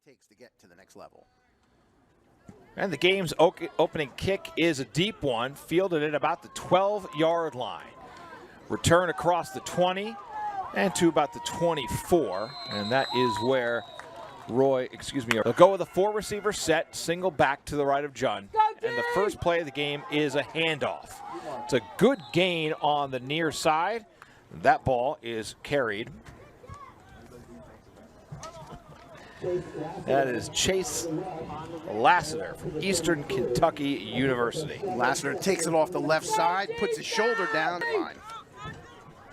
it takes to get to the next level. And the game's opening kick is a deep one, fielded at about the 12-yard line. Return across the 20 and to about the 24, and that is where they'll go with a four-receiver set, single back to the right of Jund. And the first play of the game is a handoff. It's a good gain on the near side. That ball is carried. That is Chase Lassiter from Eastern Kentucky University. Lassiter takes it off the left side, puts his shoulder down.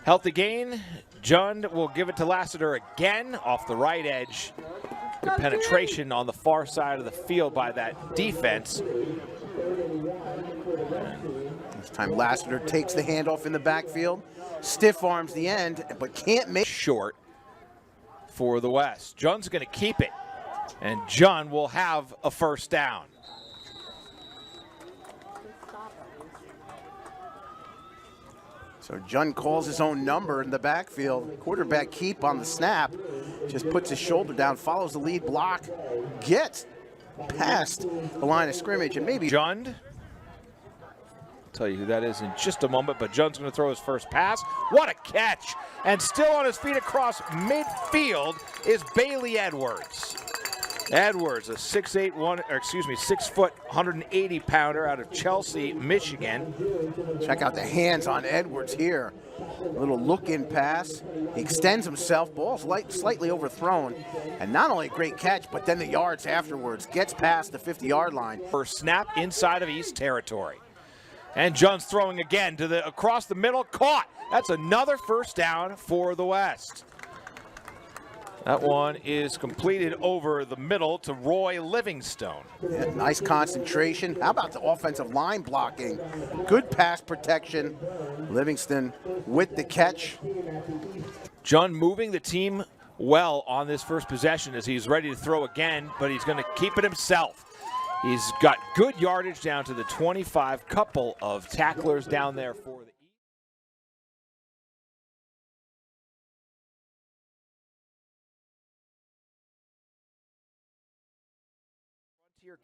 Healthy gain. Jund will give it to Lassiter again off the right edge. Good penetration on the far side of the field by that defense. This time Lassiter takes the handoff in the backfield, stiff arms the end, but can't make short for the West. Jund's going to keep it, and Jund will have a first down. So Jund calls his own number in the backfield. Quarterback keep on the snap, just puts his shoulder down, follows the lead block, gets past the line of scrimmage, and maybe Jund. Tell you who that is in just a moment, but Jund's going to throw his first pass. What a catch! And still on his feet across midfield is Bailey Edwards. Edwards, a 6 foot, 180-pounder out of Chelsea, Michigan. Check out the hands on Edwards here. A little look-in pass. He extends himself. Ball's slightly overthrown. And not only a great catch, but then the yards afterwards. Gets past the 50-yard line. First snap inside of East territory. And Jund's throwing again to across the middle. Caught. That's another first down for the West. That one is completed over the middle to Roy Livingstone. Yeah, nice concentration. How about the offensive line blocking? Good pass protection. Livingston with the catch. Jund moving the team well on this first possession as he's ready to throw again, but he's going to keep it himself. He's got good yardage down to the 25. Couple of tacklers down there for the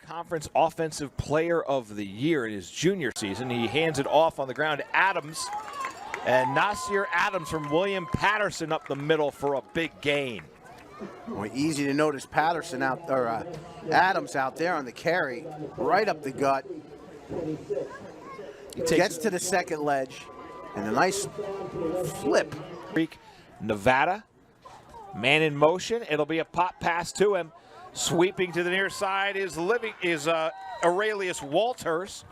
Conference Offensive Player of the Year in his junior season. He hands it off on the ground to Adams, and Nasir Adams from William Patterson up the middle for a big gain. Well, easy to notice Patterson Adams out there on the carry, right up the gut. He gets to the second ledge, and a nice flip. Nevada, man in motion. It'll be a pop pass to him. Sweeping to the near side is Aurelius Walters,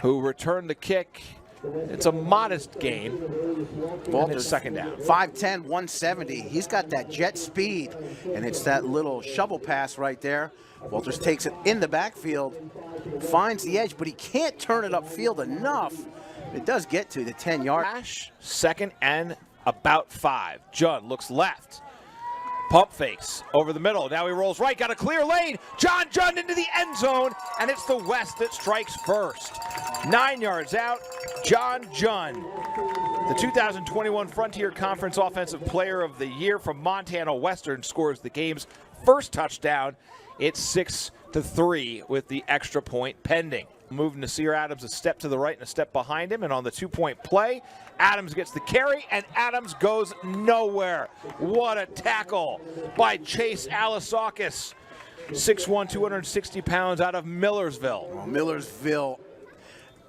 who returned the kick. It's a modest gain. Walters second down. 5'10", 170. He's got that jet speed, and it's that little shovel pass right there. Walters takes it in the backfield, finds the edge, but he can't turn it upfield enough. It does get to the 10-yard. Second and about 5. Jund looks left. Pump fakes over the middle. Now he rolls right, got a clear lane. John Jund into the end zone, and it's the West that strikes first. 9 yards out, John Jund, the 2021 Frontier Conference Offensive Player of the Year from Montana Western, scores the game's first touchdown. It's 6-3 with the extra point pending. Moving Nasir Adams a step to the right and a step behind him, and on the two-point play, Adams gets the carry, and Adams goes nowhere. What a tackle by Chase Alasakis, 6'1", 260 pounds out of Millersville. Well, Millersville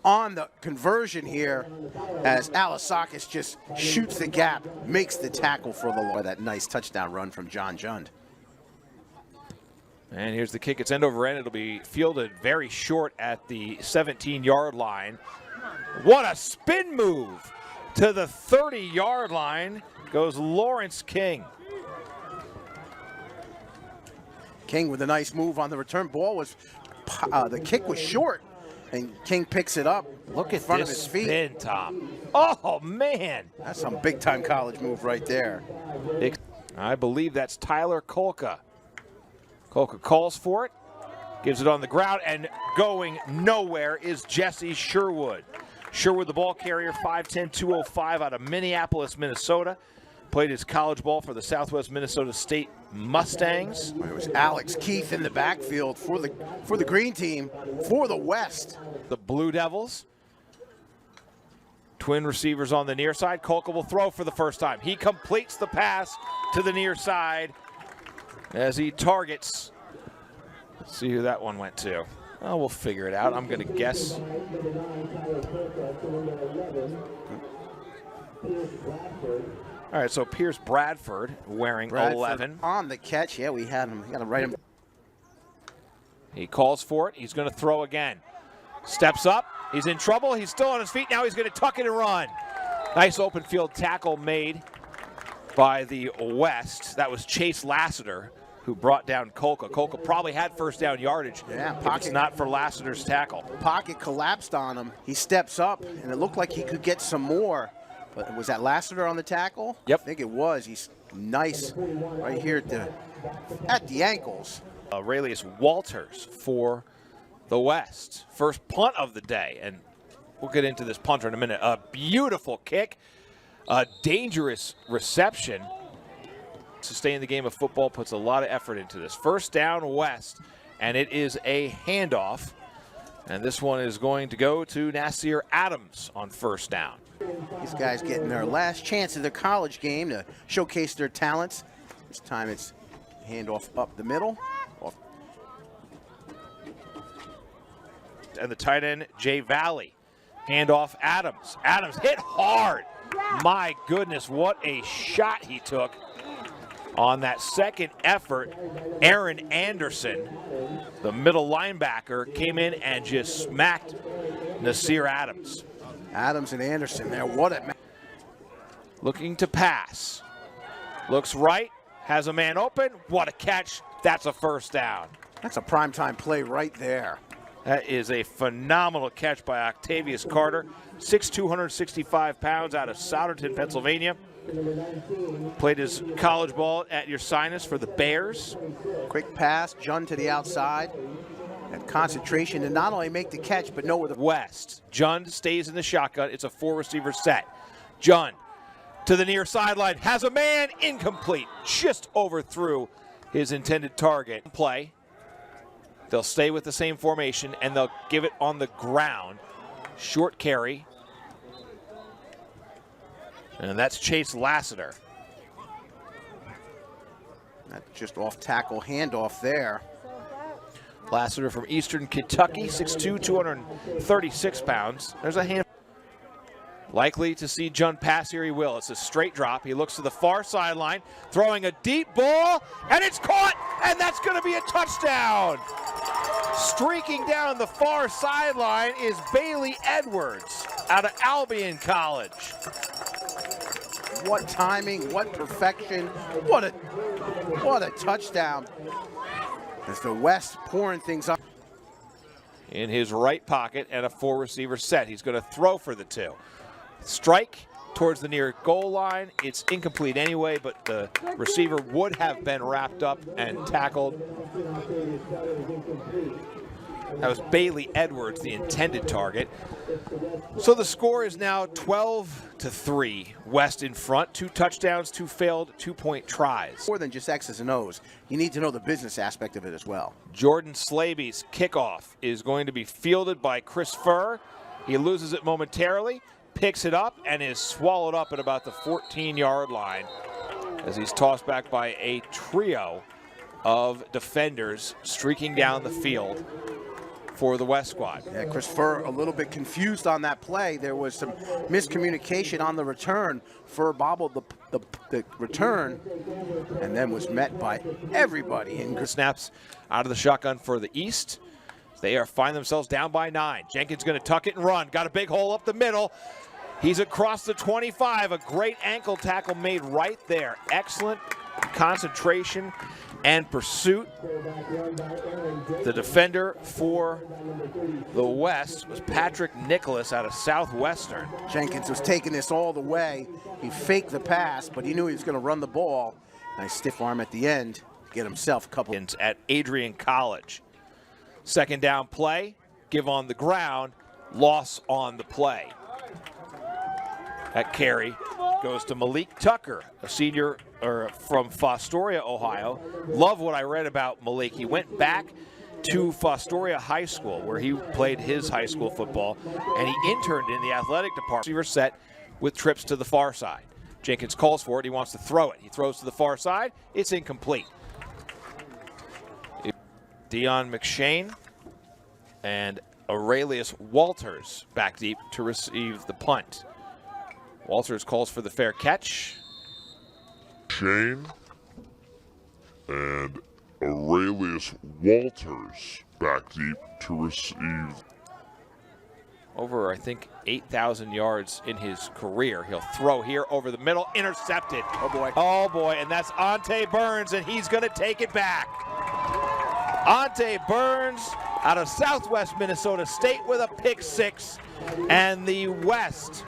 on the conversion here as Alasakis just shoots the gap, makes the tackle for that nice touchdown run from John Jund. And here's the kick. It's end over end. It'll be fielded very short at the 17-yard line. What a spin move to the 30-yard line goes Lawrence King. King with a nice move on the return. Ball was, the kick was short, and King picks it up. Look at front this of his feet. Spin, Tom. Oh, man. That's some big-time college move right there. I believe that's Tyler Kolka. Kolka calls for it, gives it on the ground, and going nowhere is Jesse Sherwood. Sherwood, the ball carrier, 5'10", 205 out of Minneapolis, Minnesota. played his college ball for the Southwest Minnesota State Mustangs. It was Alex Keith in the backfield for the green team for the West. The Blue Devils. Twin receivers on the near side. Kolka will throw for the first time. He completes the pass to the near side as he targets. Let's see who that one went to. Oh, we'll figure it out. I'm going to guess. All right, so Pierce Bradford wearing 11. On the catch. Yeah, we had him. We got to write him. He calls for it. He's going to throw again. Steps up. He's in trouble. He's still on his feet. Now he's going to tuck it and run. Nice open field tackle made by the West. That was Chase Lassiter who brought down Kolka. Kolka probably had first down yardage. Yeah, if it's not for Lassiter's tackle. Pocket collapsed on him. He steps up, and it looked like he could get some more. But was that Lassiter on the tackle? Yep. I think it was. He's nice right here at the ankles. Aurelius Walters for the West. First punt of the day, and we'll get into this punter in a minute. A beautiful kick, a dangerous reception. Sustaining the game of football puts a lot of effort into this. First down West, and it is a handoff. And this one is going to go to Nasir Adams on first down. These guys getting their last chance of their college game to showcase their talents. This time it's handoff up the middle. And the tight end, Jay Valley. Handoff Adams. Adams hit hard. My goodness, what a shot he took on that second effort. Aaron Anderson, the middle linebacker, came in and just smacked Nasir Adams. Adams and Anderson there, what a... Looking to pass. Looks right, has a man open. What a catch. That's a first down. That's a primetime play right there. That is a phenomenal catch by Octavius Carter. 6'2", 265 pounds out of Souderton, Pennsylvania. Played his college ball at Ursinus for the Bears. Quick pass, Jund to the outside. And concentration to not only make the catch, but know where the... West. Jund stays in the shotgun. It's a four-receiver set. Jund to the near sideline. Has a man. Incomplete. Just overthrew his intended target. Play. They'll stay with the same formation, and they'll give it on the ground. Short carry. And that's Chase Lassiter. That's just off tackle handoff there. Lassiter from Eastern Kentucky, 6'2", 236 pounds. There's a hand. Likely to see Jund pass here, he will. It's a straight drop. He looks to the far sideline, throwing a deep ball, and it's caught, and that's going to be a touchdown. Streaking down the far sideline is Bailey Edwards out of Albion College. What timing, what perfection, what a touchdown. As the West pouring things up. In his right pocket and a four-receiver set. He's going to throw for the two. Strike towards the near goal line. It's incomplete anyway, but the receiver would have been wrapped up and tackled. That was Bailey Edwards, the intended target. So the score is now 12-3. West in front. 2 touchdowns, 2 failed, 2-point tries. More than just X's and O's. You need to know the business aspect of it as well. Jordan Slaby's kickoff is going to be fielded by Chris Furr. He loses it momentarily, picks it up, and is swallowed up at about the 14-yard line as he's tossed back by a trio of defenders streaking down the field for the West squad. Yeah, Chris Furr a little bit confused on that play. There was some miscommunication on the return. Furr bobbled the return and then was met by everybody. And snaps out of the shotgun for the East. They find themselves down by 9. Jenkins going to tuck it and run. Got a big hole up the middle. He's across the 25. A great ankle tackle made right there. Excellent concentration and pursuit. The defender for the West was Patrick Nicholas out of Southwestern. Jenkins was taking this all the way. He faked the pass, but he knew he was going to run the ball. Nice stiff arm at the end to get himself a couple. At Adrian College. Second down play, give on the ground, loss on the play. That carry goes to Malik Tucker, a senior from Fostoria, Ohio. Love what I read about Malik. He went back to Fostoria High School, where he played his high school football, and he interned in the athletic department. Receiver set with trips to the far side. Jenkins calls for it. He wants to throw it. He throws to the far side. It's incomplete. Dion McShane and Aurelius Walters back deep to receive the punt. Walters calls for the fair catch. Shane and Aurelius Walters back deep to receive. Over, I think, 8,000 yards in his career. He'll throw here over the middle, intercepted. Oh, boy. Oh, boy, and that's Ante Burns, and he's going to take it back. Ante Burns out of Southwest Minnesota State with a pick six, and the West,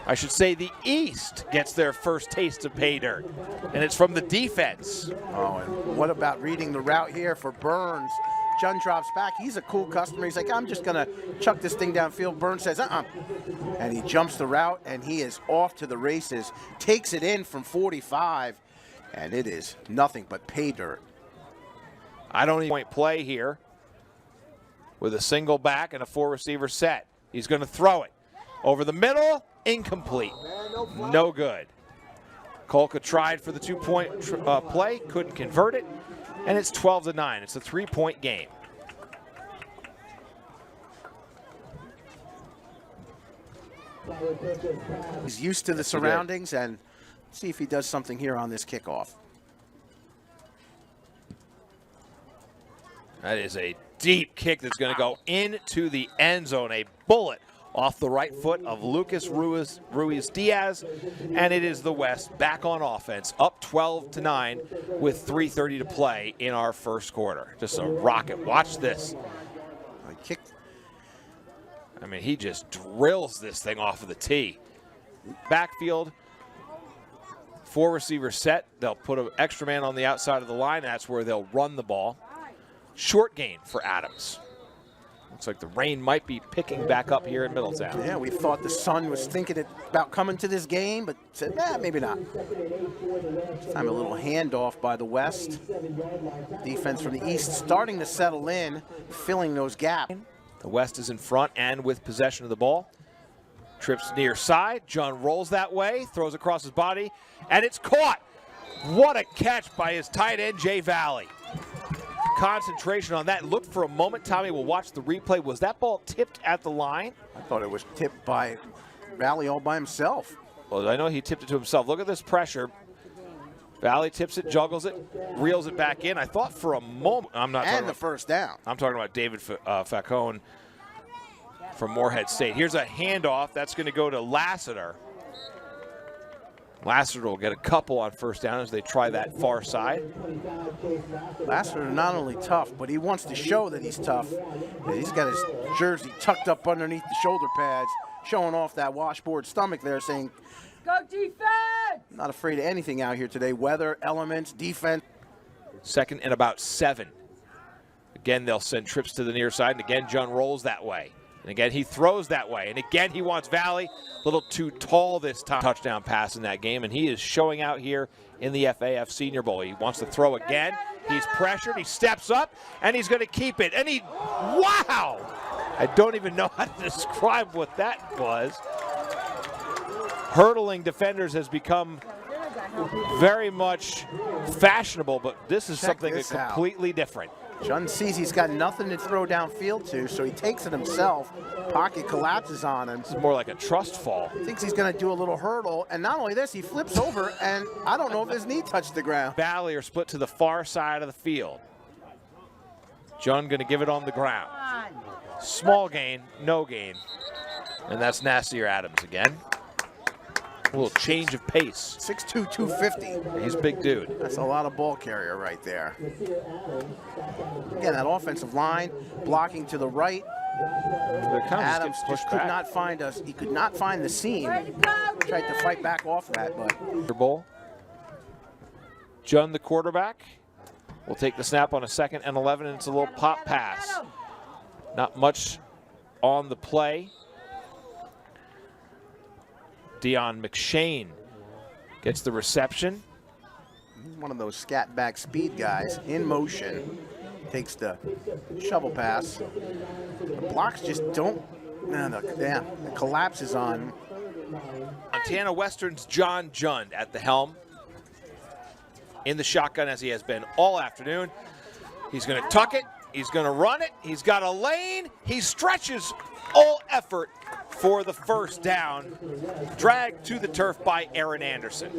I should say the East, gets their first taste of pay dirt, and it's from the defense. Oh, and what about reading the route here for Burns? John drops back. He's a cool customer. He's like, I'm just going to chuck this thing downfield. Burns says, and he jumps the route, and he is off to the races. Takes it in from 45, and it is nothing but pay dirt. I don't even point play here with a single back and a four receiver set. He's going to throw it over the middle, incomplete, no good. Kolka tried for the 2-point play, couldn't convert it, and it's 12-9. It's a 3-point game. He's used to the surroundings, and see if he does something here on this kickoff. That is a deep kick that's going to go into the end zone. A bullet off the right foot of Lucas Ruiz-Diaz, and it is the West back on offense, up 12-9 with 3:30 to play in our first quarter. Just a rocket. Watch this. I mean, he just drills this thing off of the tee. Backfield, four receiver set. They'll put an extra man on the outside of the line. That's where they'll run the ball. Short gain for Adams. Looks like the rain might be picking back up here in Middletown. Yeah, we thought the sun was thinking about coming to this game, but said, maybe not. This time a little handoff by the West. Defense from the East starting to settle in, filling those gaps. The West is in front and with possession of the ball. Trips near side. John rolls that way, throws across his body, and it's caught. What a catch by his tight end, Jay Valley. Concentration on that. Look for a moment. Tommy will watch the replay. Was that ball tipped at the line? I thought it was tipped by Valley all by himself. Well, I know he tipped it to himself. Look at this pressure. Valley tips it, juggles it, reels it back in. I thought for a moment. I'm not. And the first down. I'm talking about David Facone from Morehead State. Here's a handoff. That's going to go to Lassiter. Lassiter will get a couple on first down as they try that far side. Lassiter not only tough, but he wants to show that he's tough. He's got his jersey tucked up underneath the shoulder pads, showing off that washboard stomach there, saying, "Go defense!" Not afraid of anything out here today. Weather, elements, defense. Second and about 7. Again, they'll send trips to the near side, and again, John rolls that way. And again, he throws that way. And again, he wants Valley. A little too tall this time. Touchdown pass in that game, and he is showing out here in the FAF Senior Bowl. He wants to throw again. He's pressured. He steps up, and he's going to keep it. And he, wow! I don't even know how to describe what that was. Hurdling defenders has become very much fashionable, but this is something that's completely different. John sees he's got nothing to throw downfield to, so he takes it himself. Pocket collapses on him. This is more like a trust fall. Thinks he's going to do a little hurdle, and not only this, he flips over, and I don't know if his knee touched the ground. Valley are split to the far side of the field. John going to give it on the ground. Small gain, no gain. And that's Nasir Adams again. A little change of pace. 6'2", 250. He's a big dude. That's a lot of ball carrier right there. Again, that offensive line blocking to the right. Adams just could not find us. He could not find the seam. Tried to fight back off that, but. Bowl. John, the quarterback, will take the snap on a 2nd and 11, and it's a little pop pass. Not much on the play. Deion McShane gets the reception. One of those scat back speed guys in motion. Takes the shovel pass. The blocks just don't, the collapse is on. Montana Western's John Jund at the helm. In the shotgun as he has been all afternoon. He's going to tuck it. He's going to run it. He's got a lane. He stretches all effort for the first down. Dragged to the turf by Aaron Anderson.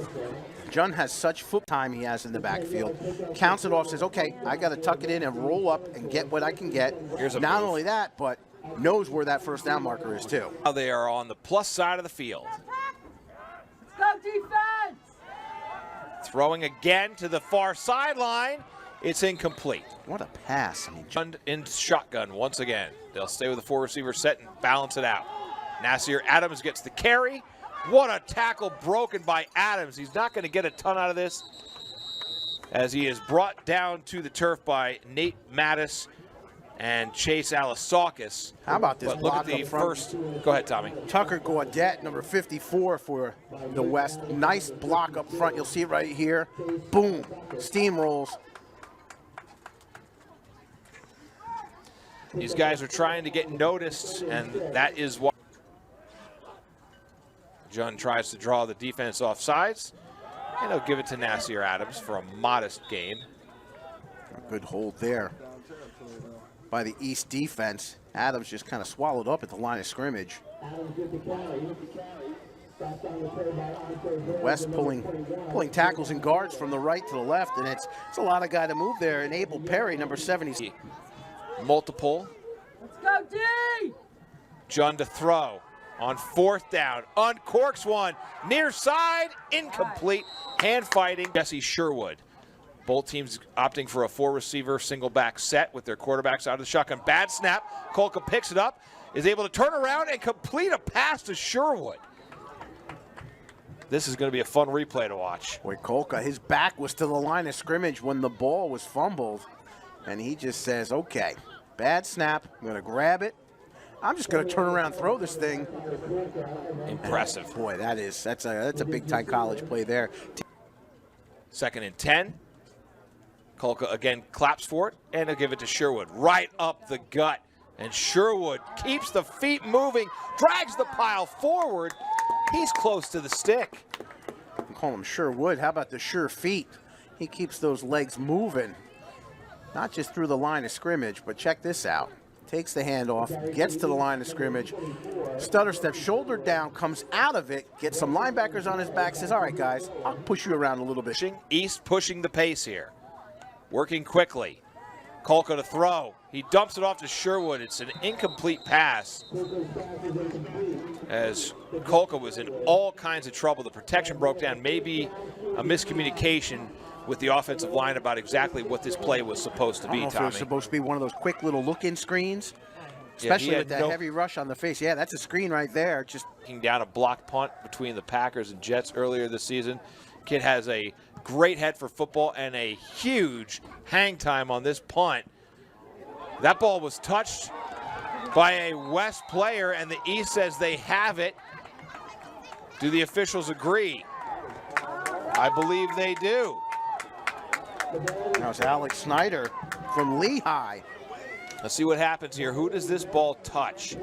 Jund has such foot time he has in the backfield. Counts it off, says, okay, I got to tuck it in and roll up and get what I can get. Here's a Not move. only that, but knows where that first down marker is too. Now they are on the plus side of the field. Let's go defense! Throwing again to the far sideline. It's incomplete. What a pass. I mean, Jund in shotgun once again. They'll stay with the 4-receiver set and balance it out. Nasir Adams gets the carry. What a tackle broken by Adams. He's not going to get a ton out of this as he is brought down to the turf by Nate Mattis and Chase Alasakis. How about this But look at block the up front? first. Go ahead, Tommy. Tucker Gaudet, number 54 for the West. Nice block up front. You'll see it right here. Boom. Steamrolls. These guys are trying to get noticed, and that is why Jund tries to draw the defense off sides, and he'll give it to Nasir Adams for a modest gain. A good hold there by the East defense. Adams just kind of swallowed up at the line of scrimmage. West pulling tackles and guards from the right to the left, and it's a lot of guy to move there. And Abel Perry, number 70. Multiple. Let's go D! Jund to throw on fourth down. Uncorks one. Near side. Incomplete. Hand fighting. Jesse Sherwood. Both teams opting for a 4-receiver single back set with their quarterbacks out of the shotgun. Bad snap. Kolka picks it up. Is able to turn around and complete a pass to Sherwood. This is going to be a fun replay to watch. Boy, Kolka, his back was to the line of scrimmage when the ball was fumbled. And he just says, okay, bad snap. I'm going to grab it. I'm just going to turn around and throw this thing. Impressive. Boy, that's a big-time college play there. 2nd and 10. Kolka again claps for it, and he'll give it to Sherwood. Right up the gut. And Sherwood keeps the feet moving, drags the pile forward. He's close to the stick. Call him Sherwood. How about the sure feet? He keeps those legs moving. Not just through the line of scrimmage, but check this out. Takes the handoff, gets to the line of scrimmage, stutter step, shoulder down, comes out of it, gets some linebackers on his back, says, all right, guys, I'll push you around a little bit. East pushing the pace here. Working quickly. Kolka to throw. He dumps it off to Sherwood. It's an incomplete pass. As Kolka was in all kinds of trouble. The protection broke down. Maybe a miscommunication with the offensive line about exactly what this play was supposed to be, I don't know if it Tommy. was supposed to be one of those quick little look-in screens, especially with that heavy rush on the face. Yeah, that's a screen right there. Just taking down a block punt between the Packers and Jets earlier this season. Kid has a great head for football and a huge hang time on this punt. That ball was touched by a West player, and the East says they have it. Do the officials agree? I believe they do. that was Alex Snyder from Lehigh. Let's see what happens here. Who does this ball touch?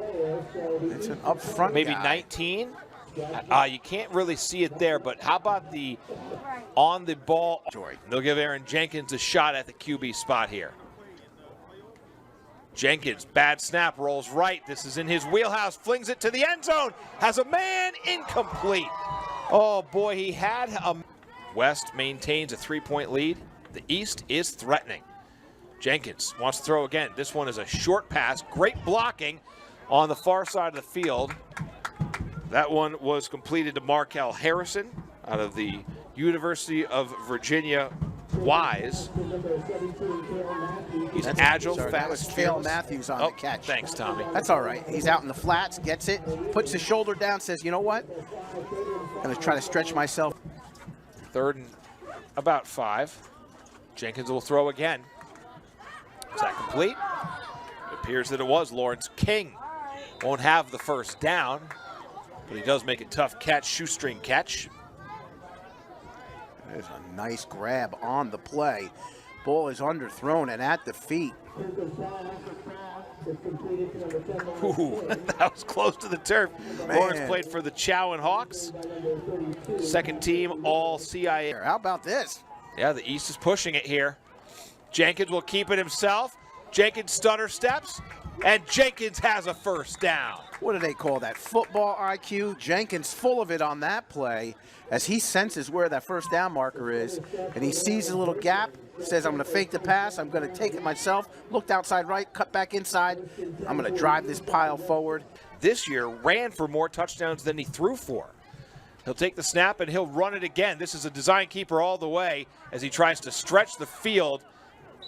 It's an up front Maybe guy. 19? You can't really see it there, but how about the on the ball? They'll give Aaron Jenkins a shot at the QB spot here. Jenkins, bad snap, rolls right. This is in his wheelhouse, flings it to the end zone, has a man, incomplete. Oh boy, he had a... West maintains a 3-point lead. The East is threatening. Jenkins wants to throw again. This one is a short pass, great blocking on the far side of the field. That one was completed to Markel Harrison out of the University of Virginia Wise. He's agile, That fast. was Cale Matthews on the catch. Thanks, Tommy. That's all right. He's out in the flats, gets it, puts his shoulder down, says, you know what? I'm going to try to stretch myself. 3rd and about 5. Jenkins will throw again. Is that complete? It appears that it was. Lawrence King won't have the first down. But he does make a tough catch, shoestring catch. There's a nice grab on the play. Ball is underthrown and at the feet. Ooh, that was close to the turf. Lawrence played for the Chowan Hawks. Second team all CIA. How about this? Yeah, the East is pushing it here. Jenkins will keep it himself. Jenkins stutter steps, and Jenkins has a first down. What do they call that? Football IQ. Jenkins full of it on that play as he senses where that first down marker is, and he sees a little gap, says, I'm going to fake the pass, I'm going to take it myself, looked outside right, cut back inside, I'm going to drive this pile forward. This year ran for more touchdowns than he threw for. He'll take the snap and he'll run it again. This is a design keeper all the way as he tries to stretch the field.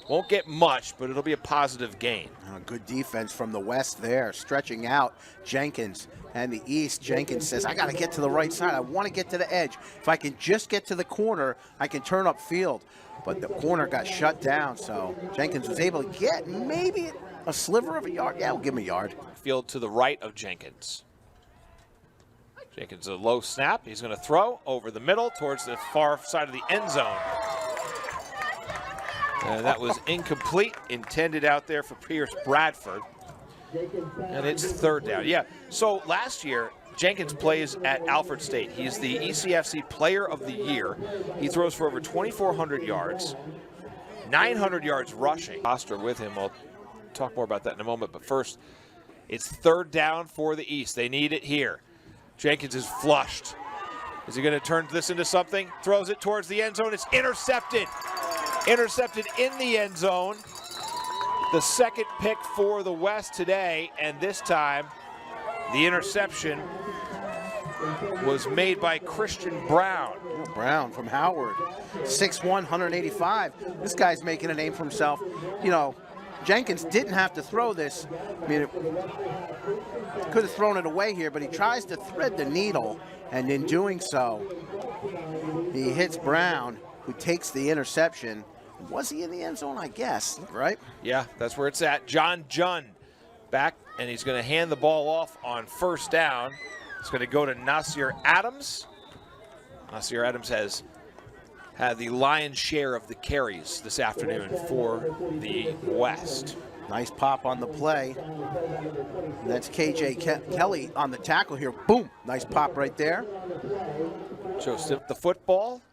Won't get much, but it'll be a positive gain. Good defense from the West there, stretching out Jenkins and the East. Jenkins says, I got to get to the right side. I want to get to the edge. If I can just get to the corner, I can turn up field. But the corner got shut down, so Jenkins was able to get maybe a sliver of a yard. Yeah, we'll give him a yard. Field to the right of Jenkins. Jenkins a low snap. He's going to throw over the middle towards the far side of the end zone. And that was incomplete, intended out there for Pierce Bradford. And it's third down. Yeah, so last year, Jenkins plays at Alfred State. He's the ECFC Player of the Year. He throws for over 2,400 yards, 900 yards rushing. Oster with him. We'll talk more about that in a moment. But first, it's third down for the East. They need it here. Jenkins is flushed. Is he going to turn this into something? Throws it towards the end zone. It's intercepted. Intercepted in the end zone. The second pick for the West today, and this time the interception was made by Christian Brown. Brown from Howard, 6'1", 185. This guy's making a name for himself. You know, Jenkins didn't have to throw this. I mean, could have thrown it away here, but he tries to thread the needle, and in doing so, he hits Brown, who takes the interception. Was he in the end zone? I guess, right? Yeah, that's where it's at. John Junn back, and he's going to hand the ball off on first down. It's going to go to Nasir Adams. Nasir Adams has had the lion's share of the carries this afternoon for the West. Nice pop on the play. That's KJ Kelly on the tackle here. Boom, nice pop right there. Joseph the football.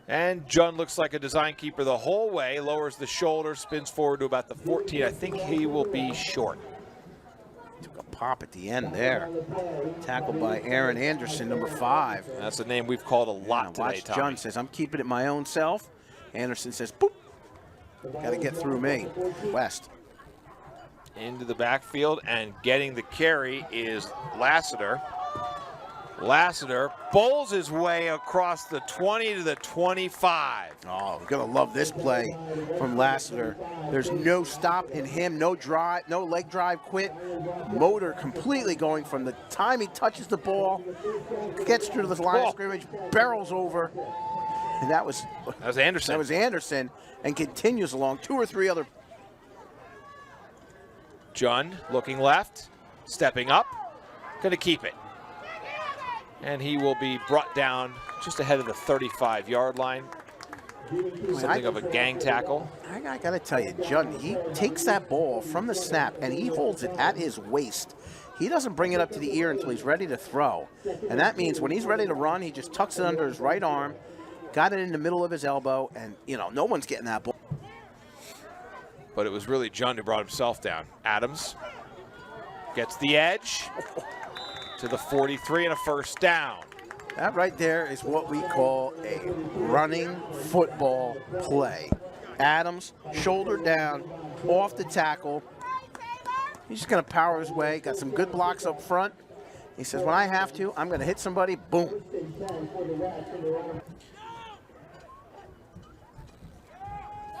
And Junn looks like a design keeper the whole way, lowers the shoulder, spins forward to about the 14. I think he will be short. Took a pop at the end there. Tackled by Aaron Anderson, number 5. That's a name we've called a lot today, watch Tommy. Junn says, I'm keeping it my own self. Anderson says, boop. Got to get through me. West. Into the backfield, and getting the carry is Lassiter. Lassiter bowls his way across the 20 to the 25. Oh, we're going to love this play from Lassiter. There's no stop in him, no drive, no leg drive quit. Motor completely going from the time he touches the ball, gets through the line of scrimmage, barrels over. And that was Anderson. That was Anderson, and continues along 2 or 3 other. Junn looking left, stepping up, going to keep it. And he will be brought down just ahead of the 35-yard line. Something of a gang tackle. I got to tell you, Junn, he takes that ball from the snap and he holds it at his waist. He doesn't bring it up to the ear until he's ready to throw. And that means when he's ready to run, he just tucks it under his right arm, got it in the middle of his elbow, and, you know, no one's getting that ball. But it was really Junn who brought himself down. Adams gets the edge to the 43 and a first down. That right there is what we call a running football play. Adams, shoulder down, off the tackle. He's just going to power his way. Got some good blocks up front. He says, when I have to, I'm going to hit somebody. Boom.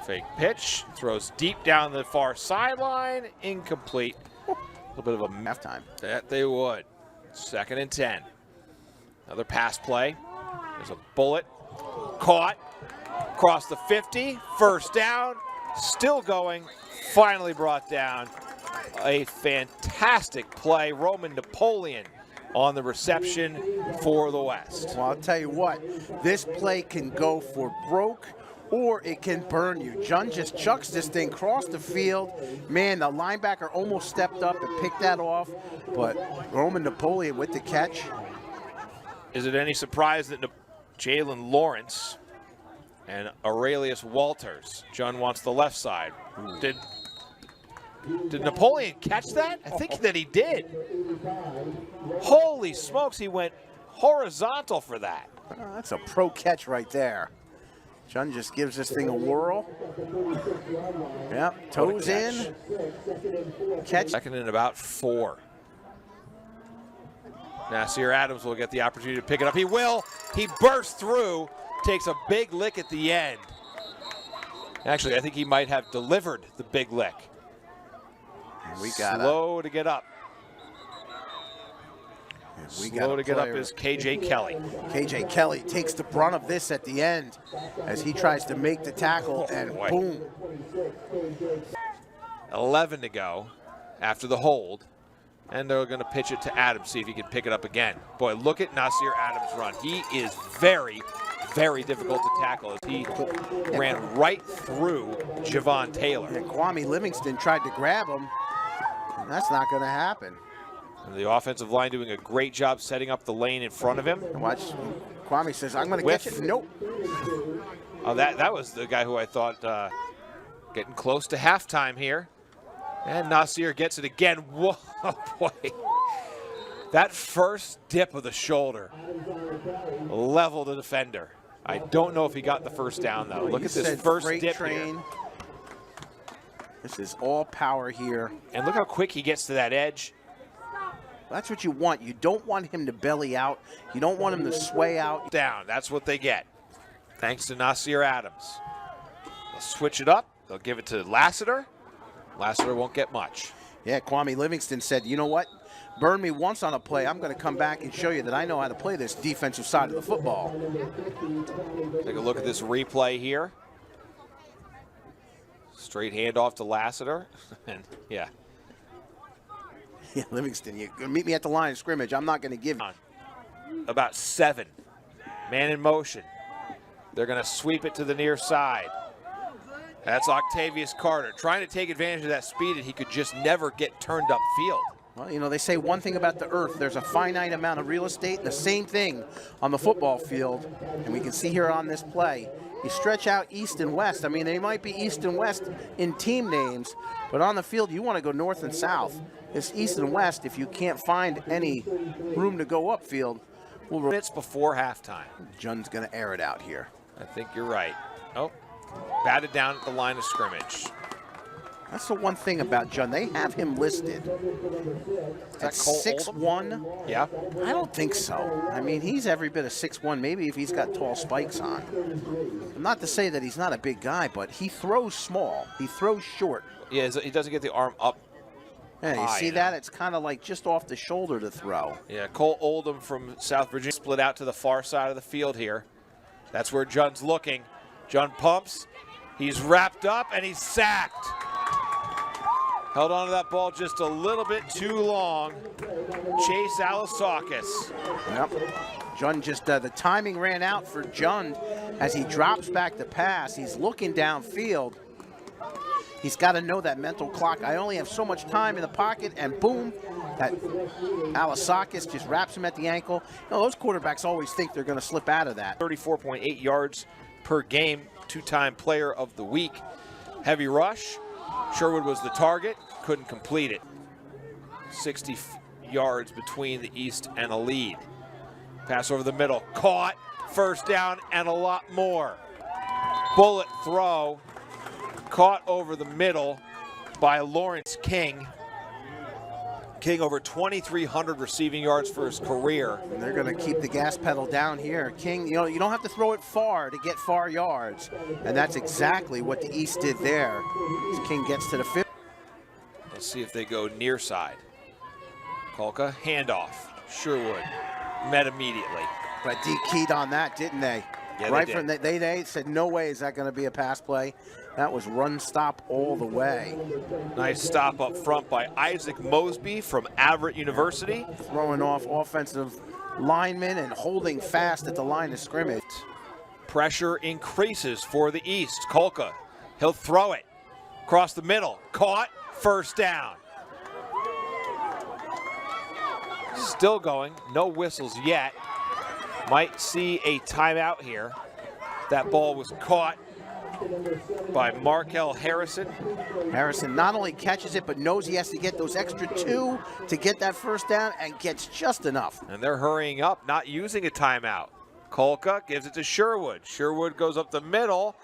Fake pitch. Throws deep down the far sideline. Incomplete. A little bit of a halftime. That they would. 2nd and 10. Another pass play. There's a bullet. Caught. Across the 50. First down. Still going. Finally brought down. A fantastic play. Roman Napoleon on the reception for the West. Well, I'll tell you what, this play can go for broke or it can burn you. Jun just chucks this thing across the field. Man, the linebacker almost stepped up and picked that off, but Roman Napoleon with the catch. Is it any surprise that Jalen Lawrence and Aurelius Walters, Jun wants the left side. Did Napoleon catch that? I think that he did. Holy smokes, he went horizontal for that. That's a pro catch right there. Jun just gives this thing a whirl. Yep, toes in. Catch. Second and about 4. Nasir Adams will get the opportunity to pick it up. He will. He bursts through, takes a big lick at the end. Actually, I think he might have delivered the big lick. We got slow to get up. Slow to get up is KJ Kelly. KJ Kelly takes the brunt of this at the end as he tries to make the tackle, and boom. 11 to go after the hold. And they're going to pitch it to Adams, see if he can pick it up again. Boy, look at Nasir Adams run. He is very, very difficult to tackle as he ran right through Javon Taylor. And Kwame Livingston tried to grab him, and that's not going to happen. And the offensive line doing a great job setting up the lane in front of him. And watch, Kwame says, I'm going to catch it. Nope. Oh, that was the guy who I thought getting close to halftime here. And Nasir gets it again. Whoa, boy. That first dip of the shoulder leveled the defender. I don't know if he got the first down, though. Look at this first dip here. This is all power here. And look how quick he gets to that edge. That's what you want. You don't want him to belly out. You don't want him to sway out. Down. That's what they get. Thanks to Nasir Adams. They'll switch it up. They'll give it to Lassiter. Lassiter won't get much. Yeah, Kwame Livingston said, you know what? Burn me once on a play. I'm going to come back and show you that I know how to play this defensive side of the football. Take a look at this replay here. Straight handoff to Lassiter. And yeah. Yeah, Livingston, you meet me at the line of scrimmage. I'm not going to give you. About 7. Man in motion. They're going to sweep it to the near side. That's Octavius Carter trying to take advantage of that speed, and he could just never get turned upfield. Well, you know, they say one thing about the earth, there's a finite amount of real estate. The same thing on the football field, and we can see here on this play. You stretch out east and west. I mean, they might be east and west in team names, but on the field, you want to go north and south. It's east and west if you can't find any room to go upfield. Minutes before halftime. Jun's going to air it out here. I think you're right. Oh, batted down at the line of scrimmage. That's the one thing about Jun. They have him listed at 6'1". Yeah. I don't think so. I mean, he's every bit of 6'1", maybe if he's got tall spikes on. Not to say that he's not a big guy, but he throws small. He throws short. Yeah, he doesn't get the arm up. Yeah, you see that? It's kind of like just off the shoulder to throw. Yeah, Cole Oldham from South Virginia split out to the far side of the field here. That's where Jun's looking. Jun pumps. He's wrapped up, and he's sacked. Held on to that ball just a little bit too long. Chase Alasakis. Yep. Jun just, the timing ran out for Jun as he drops back the pass. He's looking downfield. He's got to know that mental clock. I only have so much time in the pocket, and boom, that Alasakis just wraps him at the ankle. You know, those quarterbacks always think they're going to slip out of that. 34.8 yards per game, 2-time player of the week. Heavy rush. Sherwood was the target, couldn't complete it. 60 yards between the East and a lead. Pass over the middle, caught, first down, and a lot more. Bullet throw, caught over the middle by Lawrence King. King over 2,300 receiving yards for his career. And they're going to keep the gas pedal down here. King, you know, you don't have to throw it far to get far yards. And that's exactly what the East did there. As King gets to the 50. Let's see if they go near side. Kolka, handoff. Sherwood met immediately. But D keyed on that, didn't they? Yeah, right they from did. they said, no way is that going to be a pass play. That was run stop all the way. Nice stop up front by Isaac Mosby from Averett University. Throwing off offensive linemen and holding fast at the line of scrimmage. Pressure increases for the East. Kolka, he'll throw it across the middle. Caught, first down. Still going, no whistles yet. Might see a timeout here. That ball was caught by Markel Harrison. Harrison not only catches it, but knows he has to get those extra 2 to get that first down and gets just enough. And they're hurrying up, not using a timeout. Kolka gives it to Sherwood. Sherwood goes up the middle,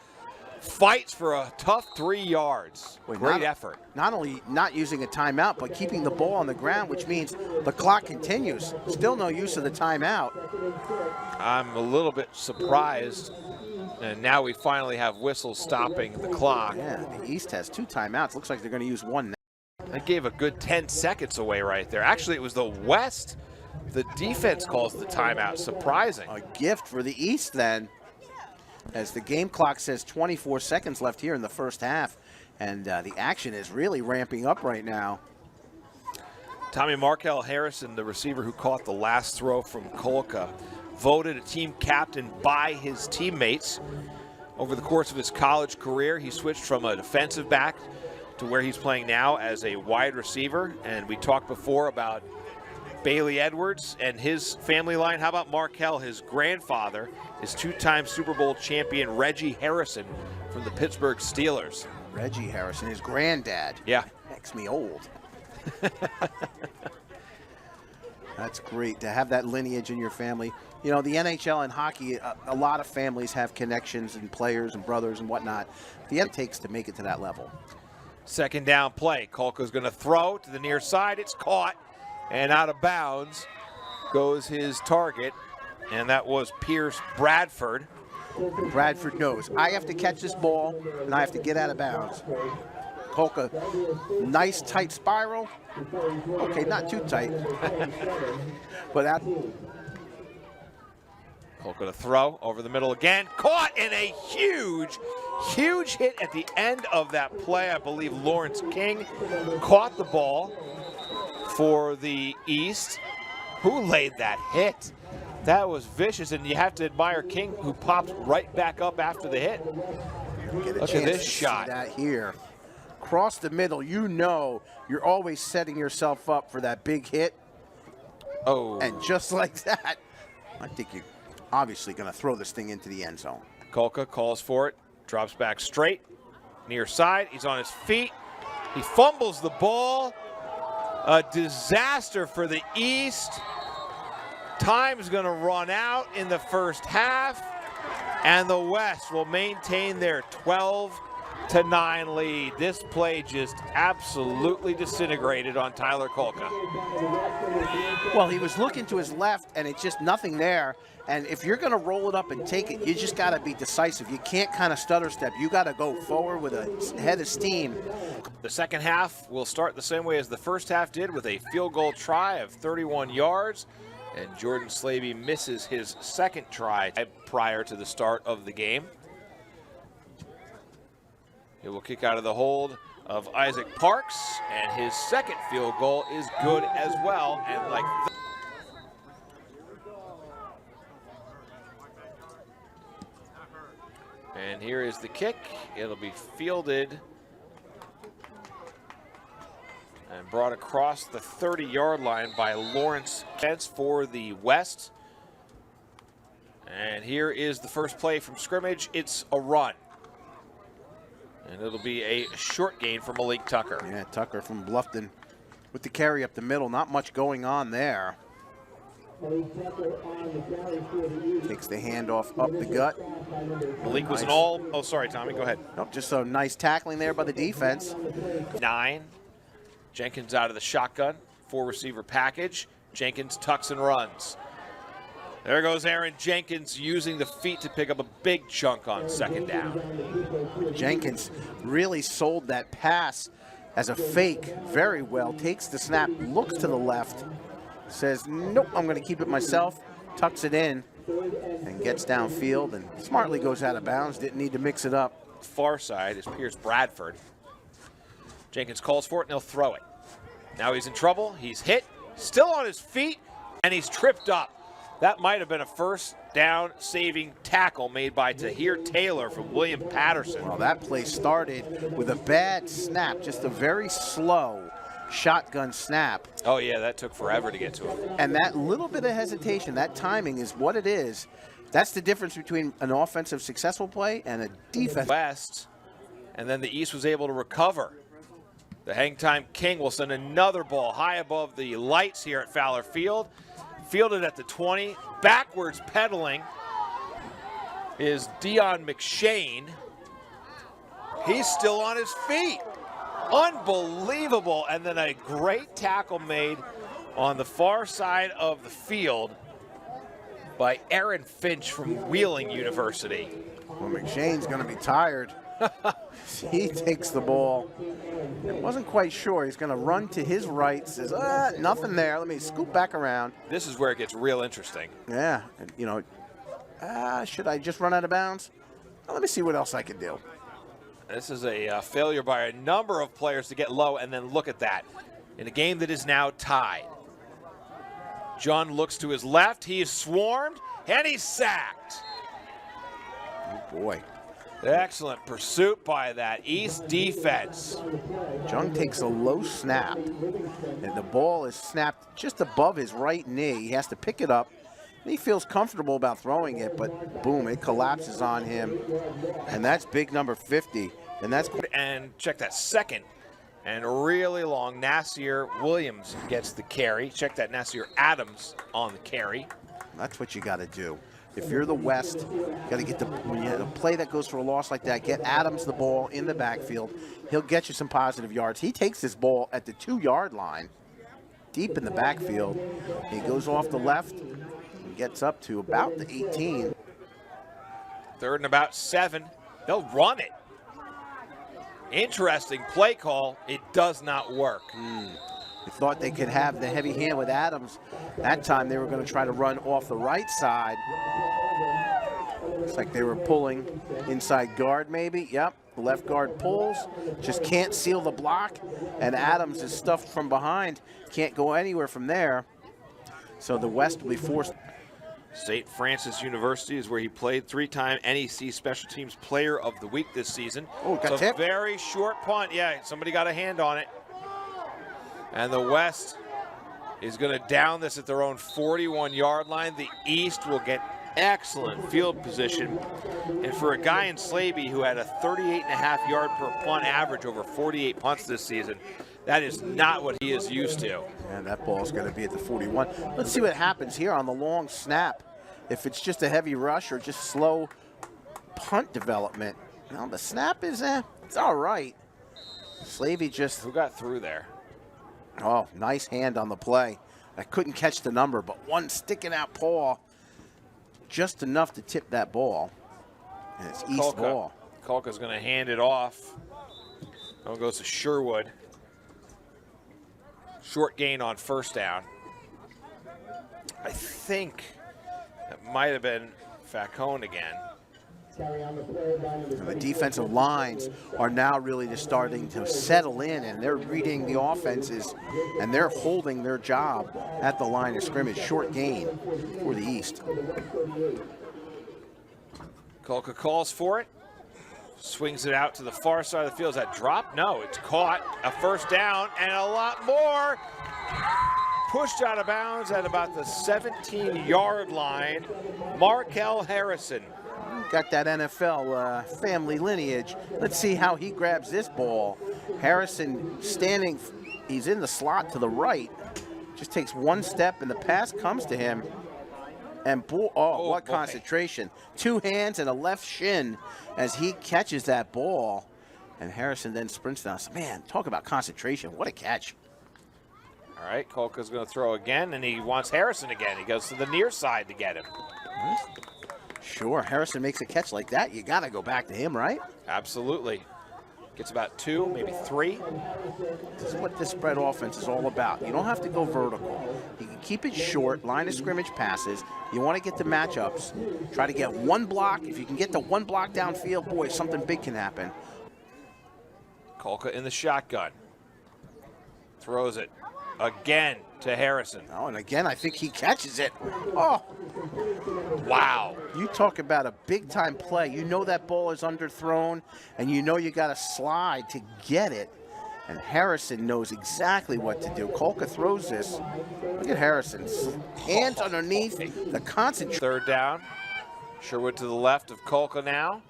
fights for a tough 3 yards. Great effort. Not only not using a timeout, but keeping the ball on the ground, which means the clock continues. Still no use of the timeout. I'm a little bit surprised. And now we finally have whistles stopping the clock. Yeah, the East has 2 timeouts. Looks like they're going to use 1 now. That gave a good 10 seconds away right there. Actually, it was the West. The defense calls the timeout. Surprising. A gift for the East then, as the game clock says 24 seconds left here in the first half. And the action is really ramping up right now. Tommy Markel Harrison, the receiver who caught the last throw from Kolka, voted a team captain by his teammates. Over the course of his college career, he switched from a defensive back to where he's playing now as a wide receiver. And we talked before about Bailey Edwards and his family line. How about Markel, his grandfather, is 2-time Super Bowl champion Reggie Harrison from the Pittsburgh Steelers. Reggie Harrison, his granddad. Yeah. Makes me old. That's great to have that lineage in your family. You know, the NHL and hockey, a lot of families have connections and players and brothers and whatnot. It takes to make it to that level. Second down play. Kolka's going to throw to the near side. It's caught, and out of bounds goes his target, and that was Pierce Bradford. Bradford knows, I have to catch this ball, and I have to get out of bounds. Kolka, nice tight spiral. Okay, not too tight. But that. Kolka to throw over the middle again. Caught in a huge, huge hit at the end of that play. I believe Lawrence King caught the ball for the East. Who laid that hit? That was vicious, and you have to admire King, who popped right back up after the hit. Look at this shot. That here. Across the middle, you know you're always setting yourself up for that big hit. Oh. And just like that, I think you're obviously going to throw this thing into the end zone. Kolka calls for it, drops back straight, near side. He's on his feet. He fumbles the ball. A disaster for the East. Time's going to run out in the first half, and the West will maintain their 12-9 lead. This play just absolutely disintegrated on Tyler Kolka. Well, he was looking to his left, and it's just nothing there. And if you're going to roll it up and take it, you just got to be decisive. You can't kind of stutter step. You got to go forward with a head of steam. The second half will start the same way as the first half did, with a field goal try of 31 yards. And Jordan Slavey misses his second try prior to the start of the game. He will kick out of the hold of Isaac Parks, and his second field goal is good as well. And like and here is the kick. It'll be fielded and brought across the 30-yard line by Lawrence Kentz for the West. And here is the first play from scrimmage. It's a run. And it'll be a short gain for Malik Tucker. Yeah, Tucker from Bluffton with the carry up the middle. Not much going on there. Takes the handoff up the gut. Malik was an all, oh, sorry, Tommy, go ahead. Nope, just a nice tackling there by the defense. 9. Jenkins out of the shotgun, 4-receiver package. Jenkins tucks and runs. There goes Aaron Jenkins using the feet to pick up a big chunk on second down. Jenkins really sold that pass as a fake very well. Takes the snap, looks to the left, says, nope, I'm going to keep it myself, tucks it in, and gets downfield and smartly goes out of bounds. Didn't need to mix it up. Far side is Pierce Bradford. Jenkins calls for it, and he'll throw it. Now he's in trouble. He's hit, still on his feet, and he's tripped up. That might have been a first down saving tackle made by Tahir Taylor from William Patterson. Well, that play started with a bad snap, just a very slow shotgun snap. Oh, yeah, that took forever to get to him. And that little bit of hesitation, that timing is what it is. That's the difference between an offensive successful play and a defense. West, and then the East was able to recover. The hang time king will send another ball high above the lights here at Fowler Field. Fielded at the 20. Backwards pedaling is Dion McShane. He's still on his feet. Unbelievable. And then a great tackle made on the far side of the field by Aaron Finch from Wheeling University. Well, McShane's going to be tired. He takes the ball. I wasn't quite sure. He's going to run to his right. Says, nothing there. Let me scoop back around. This is where it gets real interesting. Yeah. And, you know, should I just run out of bounds? Well, let me see what else I can do. This is a failure by a number of players to get low, and then look at that. In a game that is now tied. John looks to his left. He is swarmed, and he's sacked. Oh, boy. Excellent pursuit by that East defense. Jung takes a low snap, and the ball is snapped just above his right knee. He has to pick it up, and he feels comfortable about throwing it, but boom, it collapses on him, and that's big number 50. And check that second and really long. Nasir Williams gets the carry. Check that Nasir Adams on the carry. That's what you got to do. If you're the West, you got to get when you have a play that goes for a loss like that, get Adams the ball in the backfield. He'll get you some positive yards. He takes this ball at the 2-yard line, deep in the backfield. He goes off the left and gets up to about the 18. Third and about 7. They'll run it. Interesting play call. It does not work. They thought they could have the heavy hand with Adams. That time they were going to try to run off the right side. Looks like they were pulling inside guard maybe. Yep, the left guard pulls. Just can't seal the block. And Adams is stuffed from behind. Can't go anywhere from there. So the West will be forced. St. Francis University is where he played, 3-time NEC Special Teams Player of the Week this season. Oh, got tipped. Very short punt. Yeah, somebody got a hand on it. And the West is going to down this at their own 41-yard line. The East will get excellent field position. And for a guy in Slaby who had a 38.5-yard per punt average over 48 punts this season, that is not what he is used to. And that ball is going to be at the 41. Let's see what happens here on the long snap. If it's just a heavy rush or just slow punt development. Now the snap is, it's all right. Slavy just... Who got through there? Oh, nice hand on the play. I couldn't catch the number, but one sticking out paw, just enough to tip that ball. And it's East ball. Kolka's going to hand it off. Now goes to Sherwood. Short gain on first down. I think that might have been Facone again. The defensive lines are now really just starting to settle in, and they're reading the offenses, and they're holding their job at the line of scrimmage. Short gain for the East. Kolka calls for it. Swings it out to the far side of the field. Is that drop? No, it's caught. A first down and a lot more. Pushed out of bounds at about the 17-yard line. Markel Harrison. Got that NFL family lineage. Let's see how he grabs this ball. Harrison standing, he's in the slot to the right. Just takes one step and the pass comes to him. And what concentration. 2 hands and a left shin as he catches that ball. And Harrison then sprints down. Man, talk about concentration. What a catch. All right, Kolka's going to throw again, and he wants Harrison again. He goes to the near side to get him. Sure, Harrison makes a catch like that. You got to go back to him, right? Absolutely. Gets about 2, maybe 3. This is what this spread offense is all about. You don't have to go vertical. You can keep it short, line of scrimmage passes. You want to get the matchups. Try to get one block. If you can get the one block downfield, boy, something big can happen. Kolka in the shotgun. Throws it again to Harrison. Oh, and again, I think he catches it. Oh, Wow. you talk about a big-time play. You know that ball is underthrown, and you know you got to slide to get it. And Harrison knows exactly what to do. Kolka throws this. Look at Harrison's hands underneath the concentration. Third down. Sherwood to the left of Kolka now.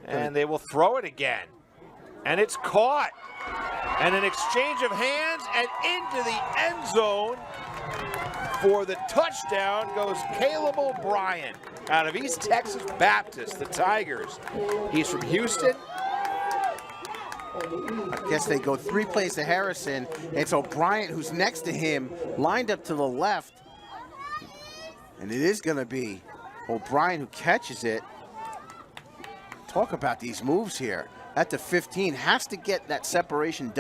And they will throw it again. And it's caught. And an exchange of hands and into the end zone for the touchdown goes Caleb O'Brien out of East Texas Baptist, the Tigers. He's from Houston. I guess they go 3 plays to Harrison. It's O'Brien who's next to him, lined up to the left. And it is going to be O'Brien who catches it. Talk about these moves here. At the 15, has to get that separation,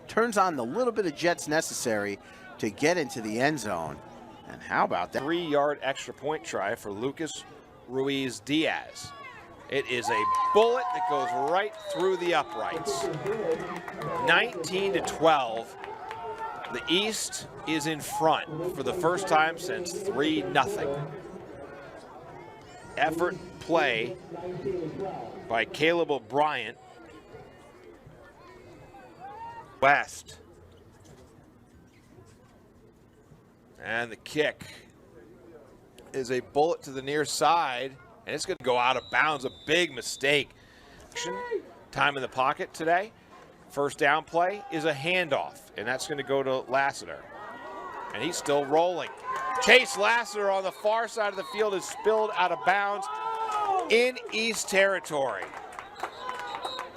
turns on the little bit of jets necessary to get into the end zone. And how about that? 3-yard extra point try for Lucas Ruiz Diaz. It is a bullet that goes right through the uprights. 19-12. The East is in front for the first time since 3-0. Effort play by Caleb O'Brien. West. And the kick is a bullet to the near side, and it's going to go out of bounds. A big mistake. Time in the pocket today. First down play is a handoff, and that's going to go to Lassiter. And he's still rolling. Chase Lassiter on the far side of the field is spilled out of bounds in East territory.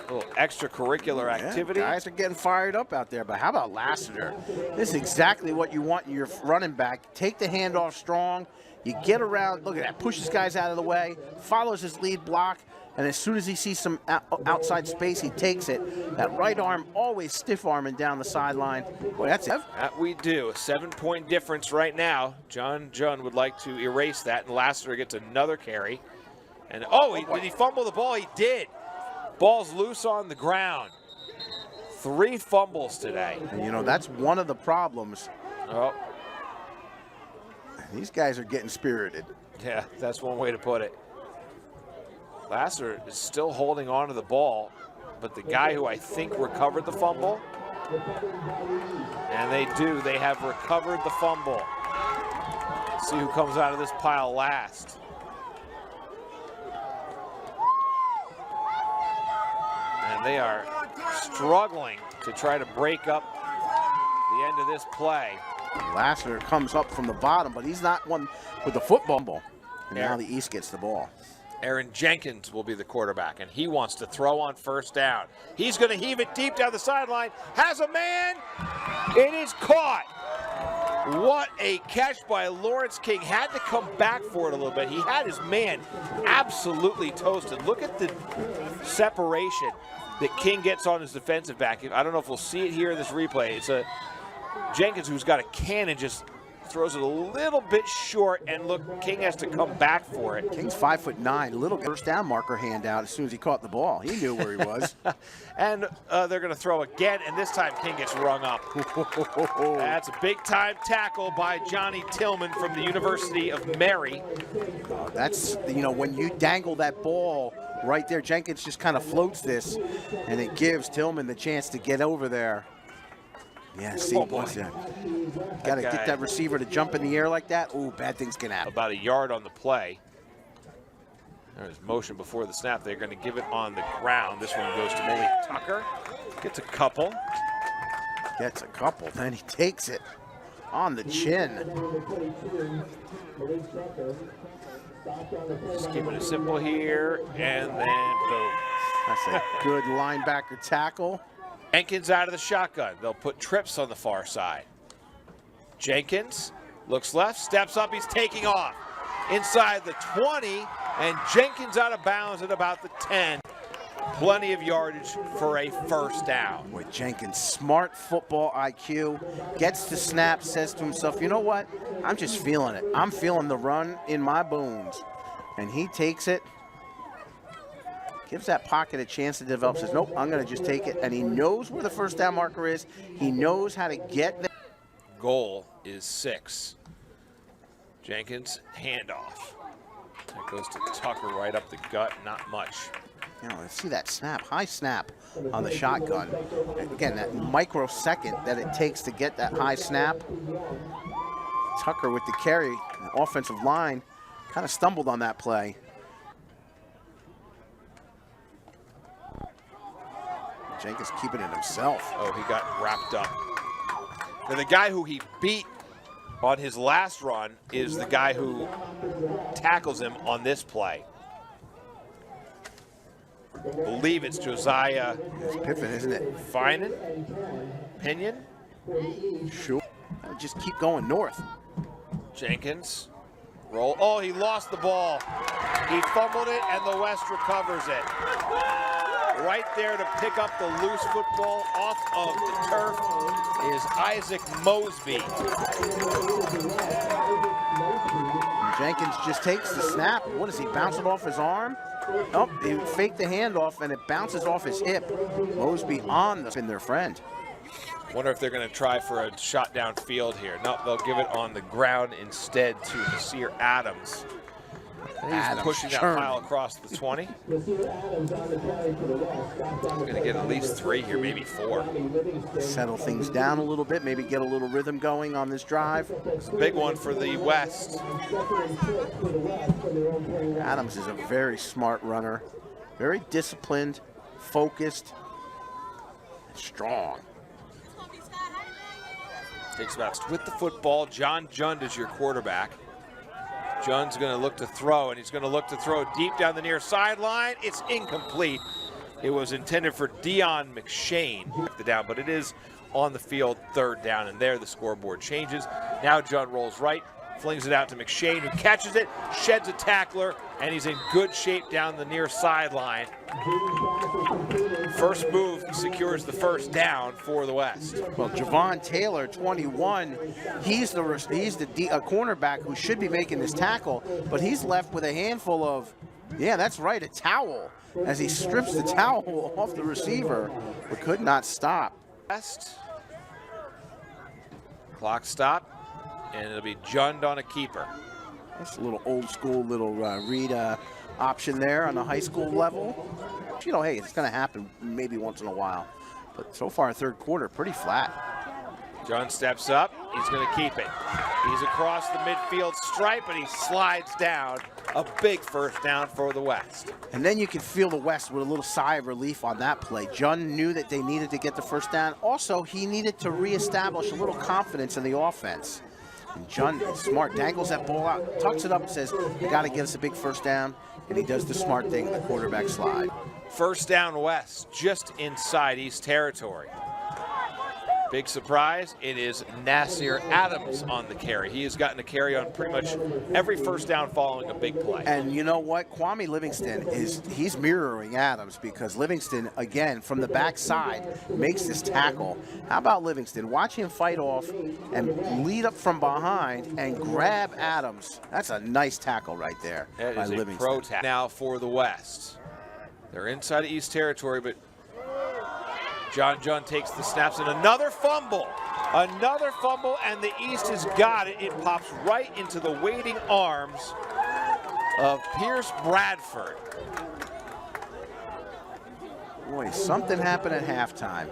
A little extracurricular activity. Yeah, guys are getting fired up out there, but how about Lassiter? This is exactly what you want in your running back. Take the handoff strong. You get around, look at that, pushes guys out of the way, follows his lead block, and as soon as he sees some outside space, he takes it. That right arm always stiff-arming down the sideline. Boy, that's it. That we do. A 7-point difference right now. John Junn would like to erase that, and Lassiter gets another carry. And did he fumble the ball? He did. Ball's loose on the ground. 3 fumbles today. And you know, that's one of the problems. Oh, These guys are getting spirited. yeah, that's one way to put it. Lassiter is still holding on to the ball, but the guy who I think recovered the fumble, and they do, they have recovered the fumble. Let's see who comes out of this pile last. And they are struggling to try to break up the end of this play. Lassiter comes up from the bottom, but he's not one with the football. And Yeah. now the East gets the ball. Aaron Jenkins will be the quarterback, and he wants to throw on first down. He's going to heave it deep down the sideline. Has a man. It is caught. What a catch by Lawrence King. Had to come back for it a little bit. He had his man absolutely toasted. Look at the separation that King gets on his defensive back. I don't know if we'll see it here in this replay. It's a Jenkins who's got a cannon, just throws it a little bit short, and look, King has to come back for it. King's 5'9", little first down marker handout as soon as he caught the ball. He knew where he was. And they're going to throw again, and this time King gets rung up. That's a big-time tackle by Johnny Tillman from the University of Mary. That's, you know, when you dangle that ball right there, Jenkins just kind of floats this, and it gives Tillman the chance to get over there. Yeah, see, Oh, boy. Got to That get guy- that receiver to jump in the air like that. Ooh, bad things can happen. About a yard on the play. There's motion before the snap. They're going to give it on the ground. This one goes to Malik Tucker. Gets a couple. Gets a couple, then he takes it on the chin. Just keeping it simple here, and then boom. That's a good linebacker tackle. Jenkins out of the shotgun. They'll put Trips on the far side. Jenkins looks left, steps up, he's taking off. Inside the 20, and Jenkins out of bounds at about the 10. plenty of yardage for a first down. Boy, Jenkins, smart football IQ, gets the snap, says to himself, you know what? I'm just feeling it. I'm feeling the run in my bones. And he takes it, gives that pocket a chance to develop, says, nope, I'm going to just take it. And he knows where the first down marker is. He knows how to get there. Goal is 6. Jenkins, handoff. That goes to Tucker right up the gut, not much. You know, let's see that snap, high snap on the shotgun. And again, that microsecond that it takes to get that high snap. Tucker with the carry, the offensive line kind of stumbled on that play. Jenkins keeping it himself. Oh, he got wrapped up. Now, the guy who he beat on his last run is the guy who tackles him on this play. I believe it's Josiah. It's Pippin, isn't it? Finan? Pinion? Sure. Just keep going north. Jenkins. Roll. Oh, he lost the ball. He fumbled it, and the West recovers it. Right there to pick up the loose football off of the turf is Isaac Mosby. And Jenkins just takes the snap. What does he bounce it off his arm? Oh, he faked the handoff, and it bounces off his hip. Mosby on the spin, their friend. Wonder if they're going to try for a shot downfield here. No, they'll give it on the ground instead to Nasir Adams. He's pushing that pile across the 20. He's going to get at least 3 here, maybe 4. Settle things down a little bit, maybe get a little rhythm going on this drive. It's a big one for the West. Adams is a very smart runner, very disciplined, focused, strong. Takes about with the football. John Jund is your quarterback. Jund's going to look to throw, and he's going to look to throw deep down the near sideline. It's incomplete. It was intended for Dion McShane, the down, but it is on the field, 3rd down, and there the scoreboard changes. Now Jund rolls right, flings it out to McShane, who catches it, sheds a tackler, and he's in good shape down the near sideline. First move secures the first down for the West. Well, Javon Taylor, 21, he's the cornerback who should be making this tackle, but he's left with a handful of, yeah, that's right, a towel, as he strips the towel off the receiver, but could not stop. West. Clock stop, and it'll be Jund on a keeper. That's a little old school little read option there on the high school level. You know, hey, it's going to happen maybe once in a while. But so far, 3rd quarter, pretty flat. Jund steps up. He's going to keep it. He's across the midfield stripe, and he slides down. A big first down for the West. And then you can feel the West with a little sigh of relief on that play. Jund knew that they needed to get the first down. Also, he needed to reestablish a little confidence in the offense. And Jund is smart, dangles that ball out, tucks it up and says, you got to get us a big first down. And he does the smart thing, the quarterback slide. First down West, just inside East territory. Big surprise, it is Nasir Adams on the carry. He has gotten a carry on pretty much every first down following a big play. And you know what? Kwame Livingston he's mirroring Adams, because Livingston, again, from the backside, makes this tackle. How about Livingston? Watch him fight off and lead up from behind and grab Adams. That's a nice tackle right there that by is Livingston. A pro tackle. Now for the West. They're inside of East territory, but John Jund takes the snaps, and another fumble. Another fumble, and the East has got it. It pops right into the waiting arms of Pierce Bradford. Boy, something happened at halftime.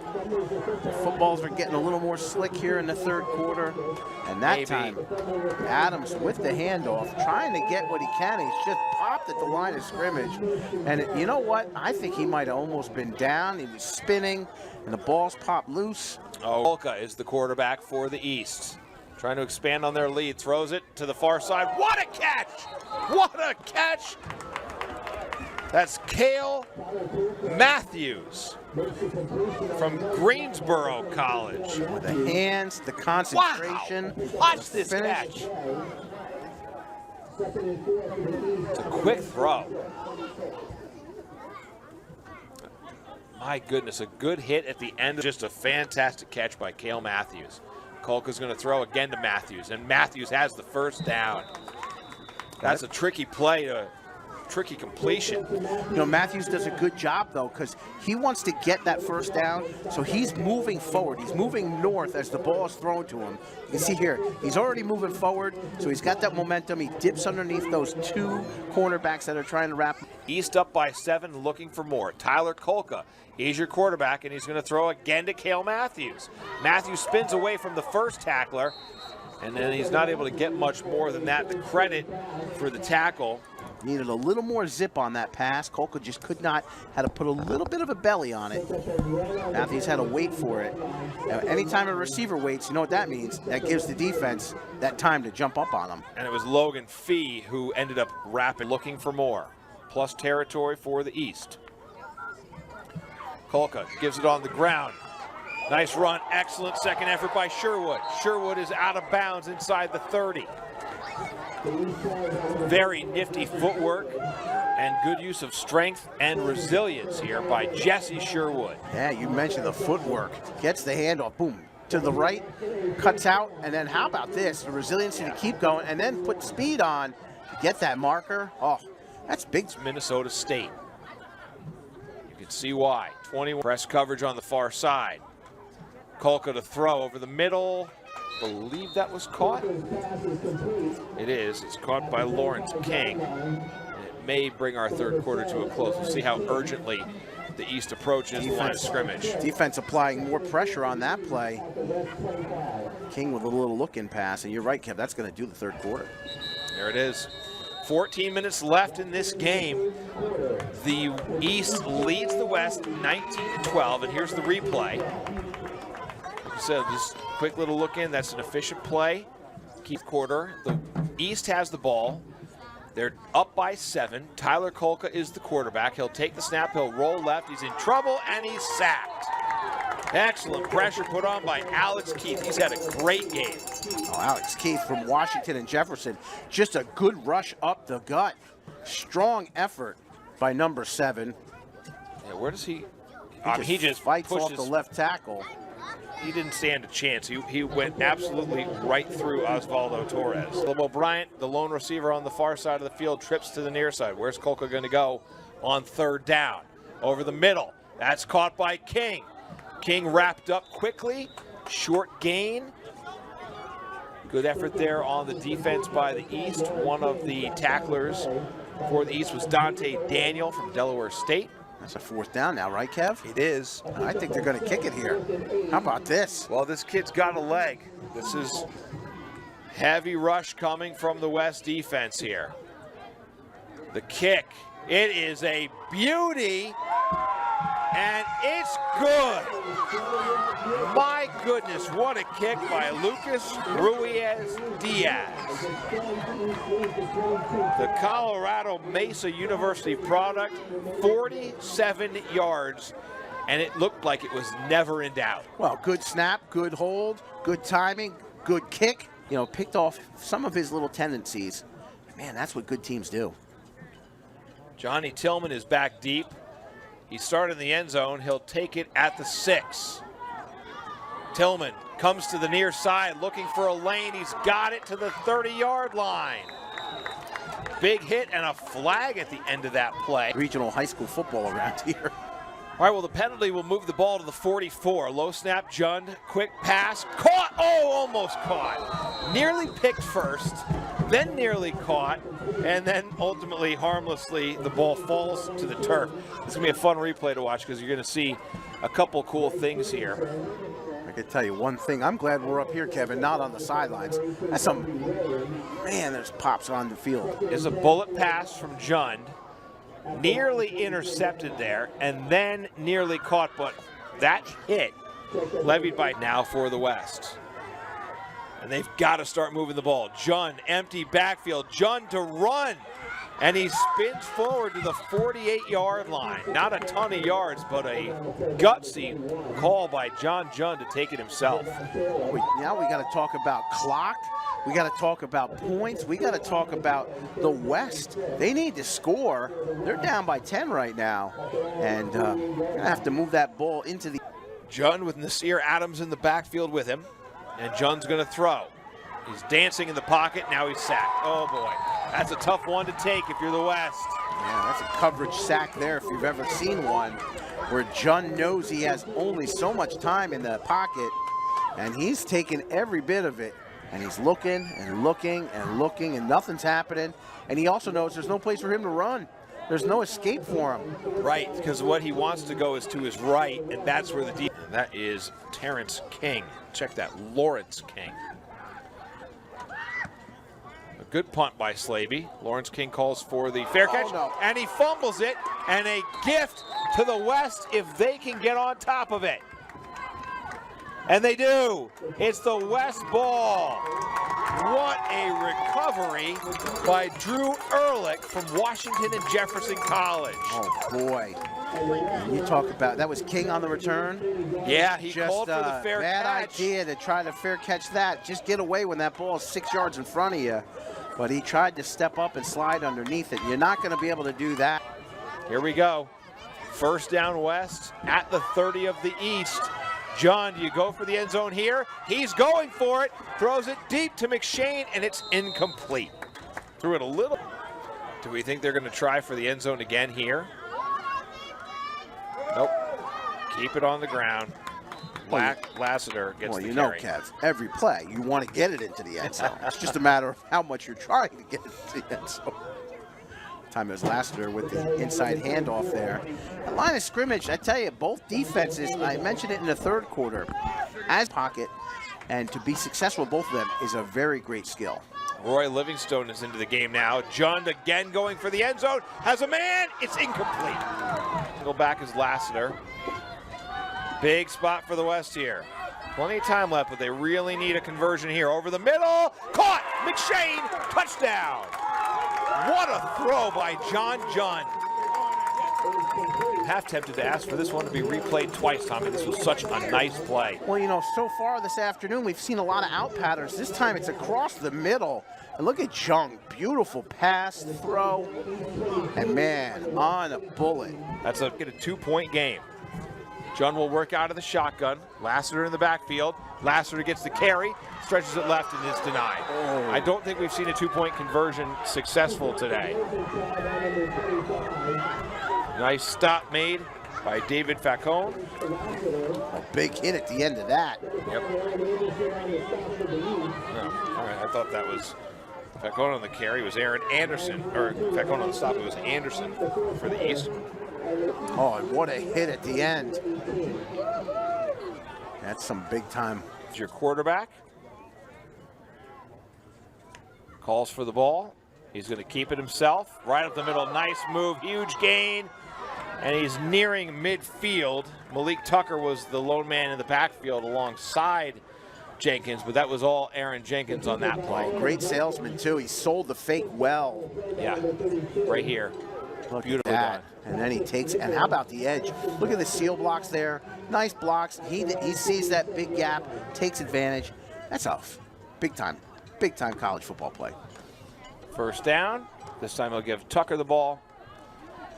The footballs are getting a little more slick here in the 3rd quarter. And that time, Adams with the handoff, trying to get what he can. He's just popped at the line of scrimmage. And you know what? I think he might have almost been down. He was spinning, and the ball's popped loose. Oh, Olka is the quarterback for the East. Trying to expand on their lead. Throws it to the far side. What a catch! What a catch! That's Cale Matthews from Greensboro College. With the hands, the concentration. Wow. Watch this catch. It's a quick throw. My goodness, a good hit at the end. Just a fantastic catch by Cale Matthews. Kolka's going to throw again to Matthews, and Matthews has the first down. That's a tricky play, tricky completion. You know, Matthews does a good job, though, because he wants to get that first down, so he's moving forward. He's moving north as the ball is thrown to him. You can see here, he's already moving forward, so he's got that momentum. He dips underneath those two cornerbacks that are trying to wrap. East up by 7, looking for more. Tyler Kolka, he's your quarterback, and he's going to throw again to Cale Matthews. Matthews spins away from the first tackler, and then he's not able to get much more than that. The credit for the tackle. Needed a little more zip on that pass. Kolka just could not, had to put a little bit of a belly on it. Matthews had to wait for it. Now, anytime a receiver waits, you know what that means? That gives the defense that time to jump up on him. And it was Logan Fee who ended up wrapping, looking for more. Plus territory for the East. Kolka gives it on the ground. Nice run, excellent second effort by Sherwood. Sherwood is out of bounds inside the 30. Very nifty footwork and good use of strength and resilience here by Jesse Sherwood. Yeah, you mentioned the footwork. Gets the handoff, boom, to the right, cuts out, and then how about this? The resiliency to keep going, and then put speed on to get that marker. Oh, that's big. Minnesota State. You can see why. 21 press coverage on the far side. Kolka to throw over the middle. Believe that was caught. It is. It's caught by Lawrence King. And it may bring our third quarter to a close. We'll see how urgently the East approaches the line of scrimmage. Defense applying more pressure on that play. King with a little look-in pass, and you're right, Kev, that's going to do the third quarter. There it is. 14 minutes left in this game. The East leads the West 19-12, and here's the replay. So just quick little look in. That's an efficient play. Keith quarter. The East has the ball. They're up by 7. Tyler Kolka is the quarterback. He'll take the snap. He'll roll left. He's in trouble, and he's sacked. Excellent pressure put on by Alex Keith. He's had a great game. Oh, Alex Keith from Washington and Jefferson. Just a good rush up the gut. Strong effort by number 7. Yeah, where does he? He just fights off the left tackle. He didn't stand a chance. He went absolutely right through Osvaldo Torres. Lobo Bryant, the lone receiver on the far side of the field, trips to the near side. Where's Kolka going to go on third down? Over the middle. That's caught by King. King wrapped up quickly. Short gain. Good effort there on the defense by the East. One of the tacklers for the East was Dante Daniel from Delaware State. That's a fourth down now, right, Kev? It is. I think they're going to kick it here. How about this? Well, this kid's got a leg. This is heavy rush coming from the West defense here. The kick, it is a beauty, and it's good. My goodness, what a kick by Lucas Ruiz Diaz. The Colorado Mesa University product, 47 yards, and it looked like it was never in doubt. Well, good snap, good hold, good timing, good kick. You know, picked off some of his little tendencies. Man, that's what good teams do. Johnny Tillman is back deep. He started in the end zone. He'll take it at the 6. Tillman comes to the near side looking for a lane. He's got it to the 30-yard line. Big hit and a flag at the end of that play. Regional high school football around here. All right, well, the penalty will move the ball to the 44. Low snap, Jund, quick pass, caught, oh, almost caught. Nearly picked first, then nearly caught, and then ultimately, harmlessly, the ball falls to the turf. It's gonna be a fun replay to watch because you're gonna see a couple cool things here. I can tell you one thing, I'm glad we're up here, Kevin, not on the sidelines. That's some, man, there's pops on the field. Is a bullet pass from Jund. Nearly intercepted there, and then nearly caught, but that hit levied by now for the West. And they've got to start moving the ball. Jund, empty backfield. Jund to run. And he spins forward to the 48-yard line. Not a ton of yards, but a gutsy call by John Jund to take it himself. Now we got to talk about clock. We got to talk about points. We got to talk about the West. They need to score. They're down by 10 right now. And going to have to move that ball into the... Jund with Nasir Adams in the backfield with him. And Jund's going to throw. He's dancing in the pocket. Now he's sacked. Oh, boy. That's a tough one to take if you're the West. Yeah, that's a coverage sack there if you've ever seen one, where Jund knows he has only so much time in the pocket, and he's taking every bit of it, and he's looking and looking and looking, and nothing's happening. And he also knows there's no place for him to run. There's no escape for him. Right, because what he wants to go is to his right, and that's where the deep. That is Terrence King. Check that, Lawrence King. A good punt by Slavey. Lawrence King calls for the fair catch, and he fumbles it, and a gift to the West if they can get on top of it. And they do. It's the West ball. What a recovery by Drew Ehrlich from Washington and Jefferson College. Oh, boy. You talk about, that was King on the return? Yeah, he called for the fair catch. Bad idea to try to fair catch that. Just get away when that ball is 6 yards in front of you. But he tried to step up and slide underneath it. You're not going to be able to do that. Here we go. First down West at the 30 of the East. John, do you go for the end zone here? He's going for it. Throws it deep to McShane, and it's incomplete. Threw it a little. Do we think they're going to try for the end zone again here? Nope. Keep it on the ground. Lassiter gets the carry. Well, you know, Kev, every play, you want to get it into the end zone. It's just a matter of how much you're trying to get it into the end zone. Time it was Lassiter with the inside handoff there. The line of scrimmage, I tell you, both defenses, I mentioned it in the third quarter, as pocket, and to be successful, both of them, is a very great skill. Roy Livingstone is into the game now. Jund again going for the end zone. Has a man. It's incomplete. Go back is Lassiter. Big spot for the West here. Plenty of time left, but they really need a conversion here. Over the middle. Caught. McShane. Touchdown. What a throw by John Jund. Half tempted to ask for this one to be replayed twice, Tommy. This was such a nice play. Well, you know, so far this afternoon, we've seen a lot of out patterns. This time it's across the middle. And look at Jung. Beautiful pass, throw, and man, on a bullet. That's a 2-point game. Jund will work out of the shotgun. Lassiter in the backfield. Lassiter gets the carry, stretches it left, and is denied. Oh. I don't think we've seen a 2-point conversion successful today. Nice stop made by David Facone. A big hit at the end of that. Yep. Oh, all right, I thought that was Facone on the carry. Was Aaron Anderson, or Facone on the stop, it was Anderson for the East. Oh, and what a hit at the end. That's some big time. It's your quarterback. Calls for the ball. He's going to keep it himself. Right up the middle. Nice move. Huge gain. And he's nearing midfield. Malik Tucker was the lone man in the backfield alongside Jenkins, but that was all Aaron Jenkins on that play. Oh, great salesman, too. He sold the fake well. Yeah, right here. Look Beautiful at that. done. And then he takes, and how about the edge? Look at the seal blocks there. Nice blocks. He sees that big gap, takes advantage. That's a big time college football play. First down. This time he'll give Tucker the ball.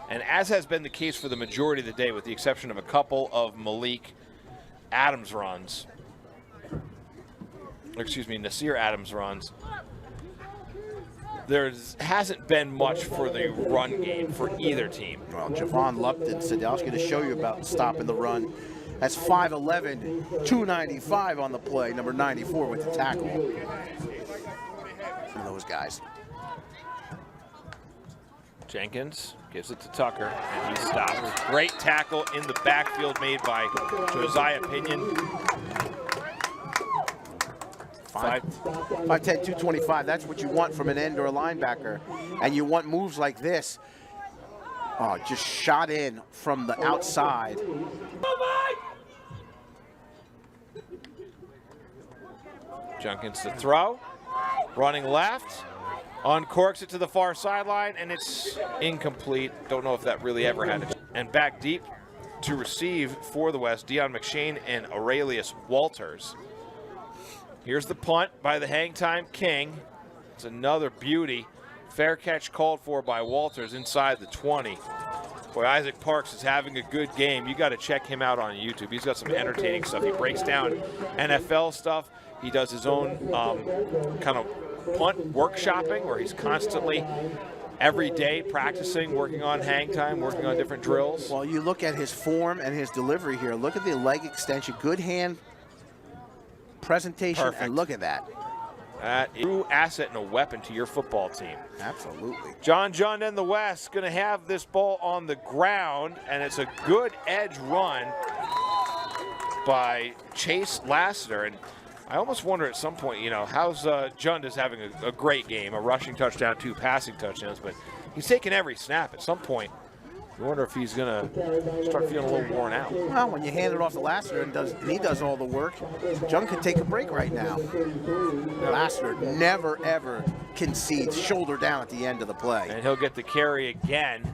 And as has been the case for the majority of the day, with the exception of a couple of Malik Adams runs, Nasir Adams runs, there hasn't been much for the run game for either team. Well, Javon Lupton said, I was going to show you about stopping the run. That's 5'11", 295 on the play, number 94 with the tackle. Some of those guys. Jenkins gives it to Tucker, and he stops. Great tackle in the backfield made by Josiah Pinion. 5'10", 225, that's what you want from an end or a linebacker. And you want moves like this. Oh, just shot in from the outside. Jenkins to throw. Running left. Uncorks it to the far sideline, and it's incomplete. Don't know if that really ever had it. And back deep to receive for the West, Deion McShane and Aurelius Walters. Here's the punt by the Hang Time King. It's another beauty. Fair catch called for by Walters inside the 20. Boy, Isaac Parks is having a good game. You got to check him out on YouTube. He's got some entertaining stuff. He breaks down NFL stuff. He does his own kind of punt workshopping where he's constantly every day practicing, working on hang time, working on different drills. Well, you look at his form and his delivery here. Look at the leg extension, good hand presentation, Perfect. and look at that. A true asset and a weapon to your football team. Absolutely. John Jund and the West going to have this ball on the ground, and it's a good edge run by Chase Lassiter. And I almost wonder at some point, you know, how's Jund is having a great game, a rushing touchdown, 2 passing touchdowns, but he's taking every snap. At some point, you wonder if he's going to start feeling a little worn out. Well, when you hand it off to Lassiter and he does all the work, Jund could take a break right now. Lassiter never, ever concedes, shoulder down at the end of the play. And he'll get the carry again.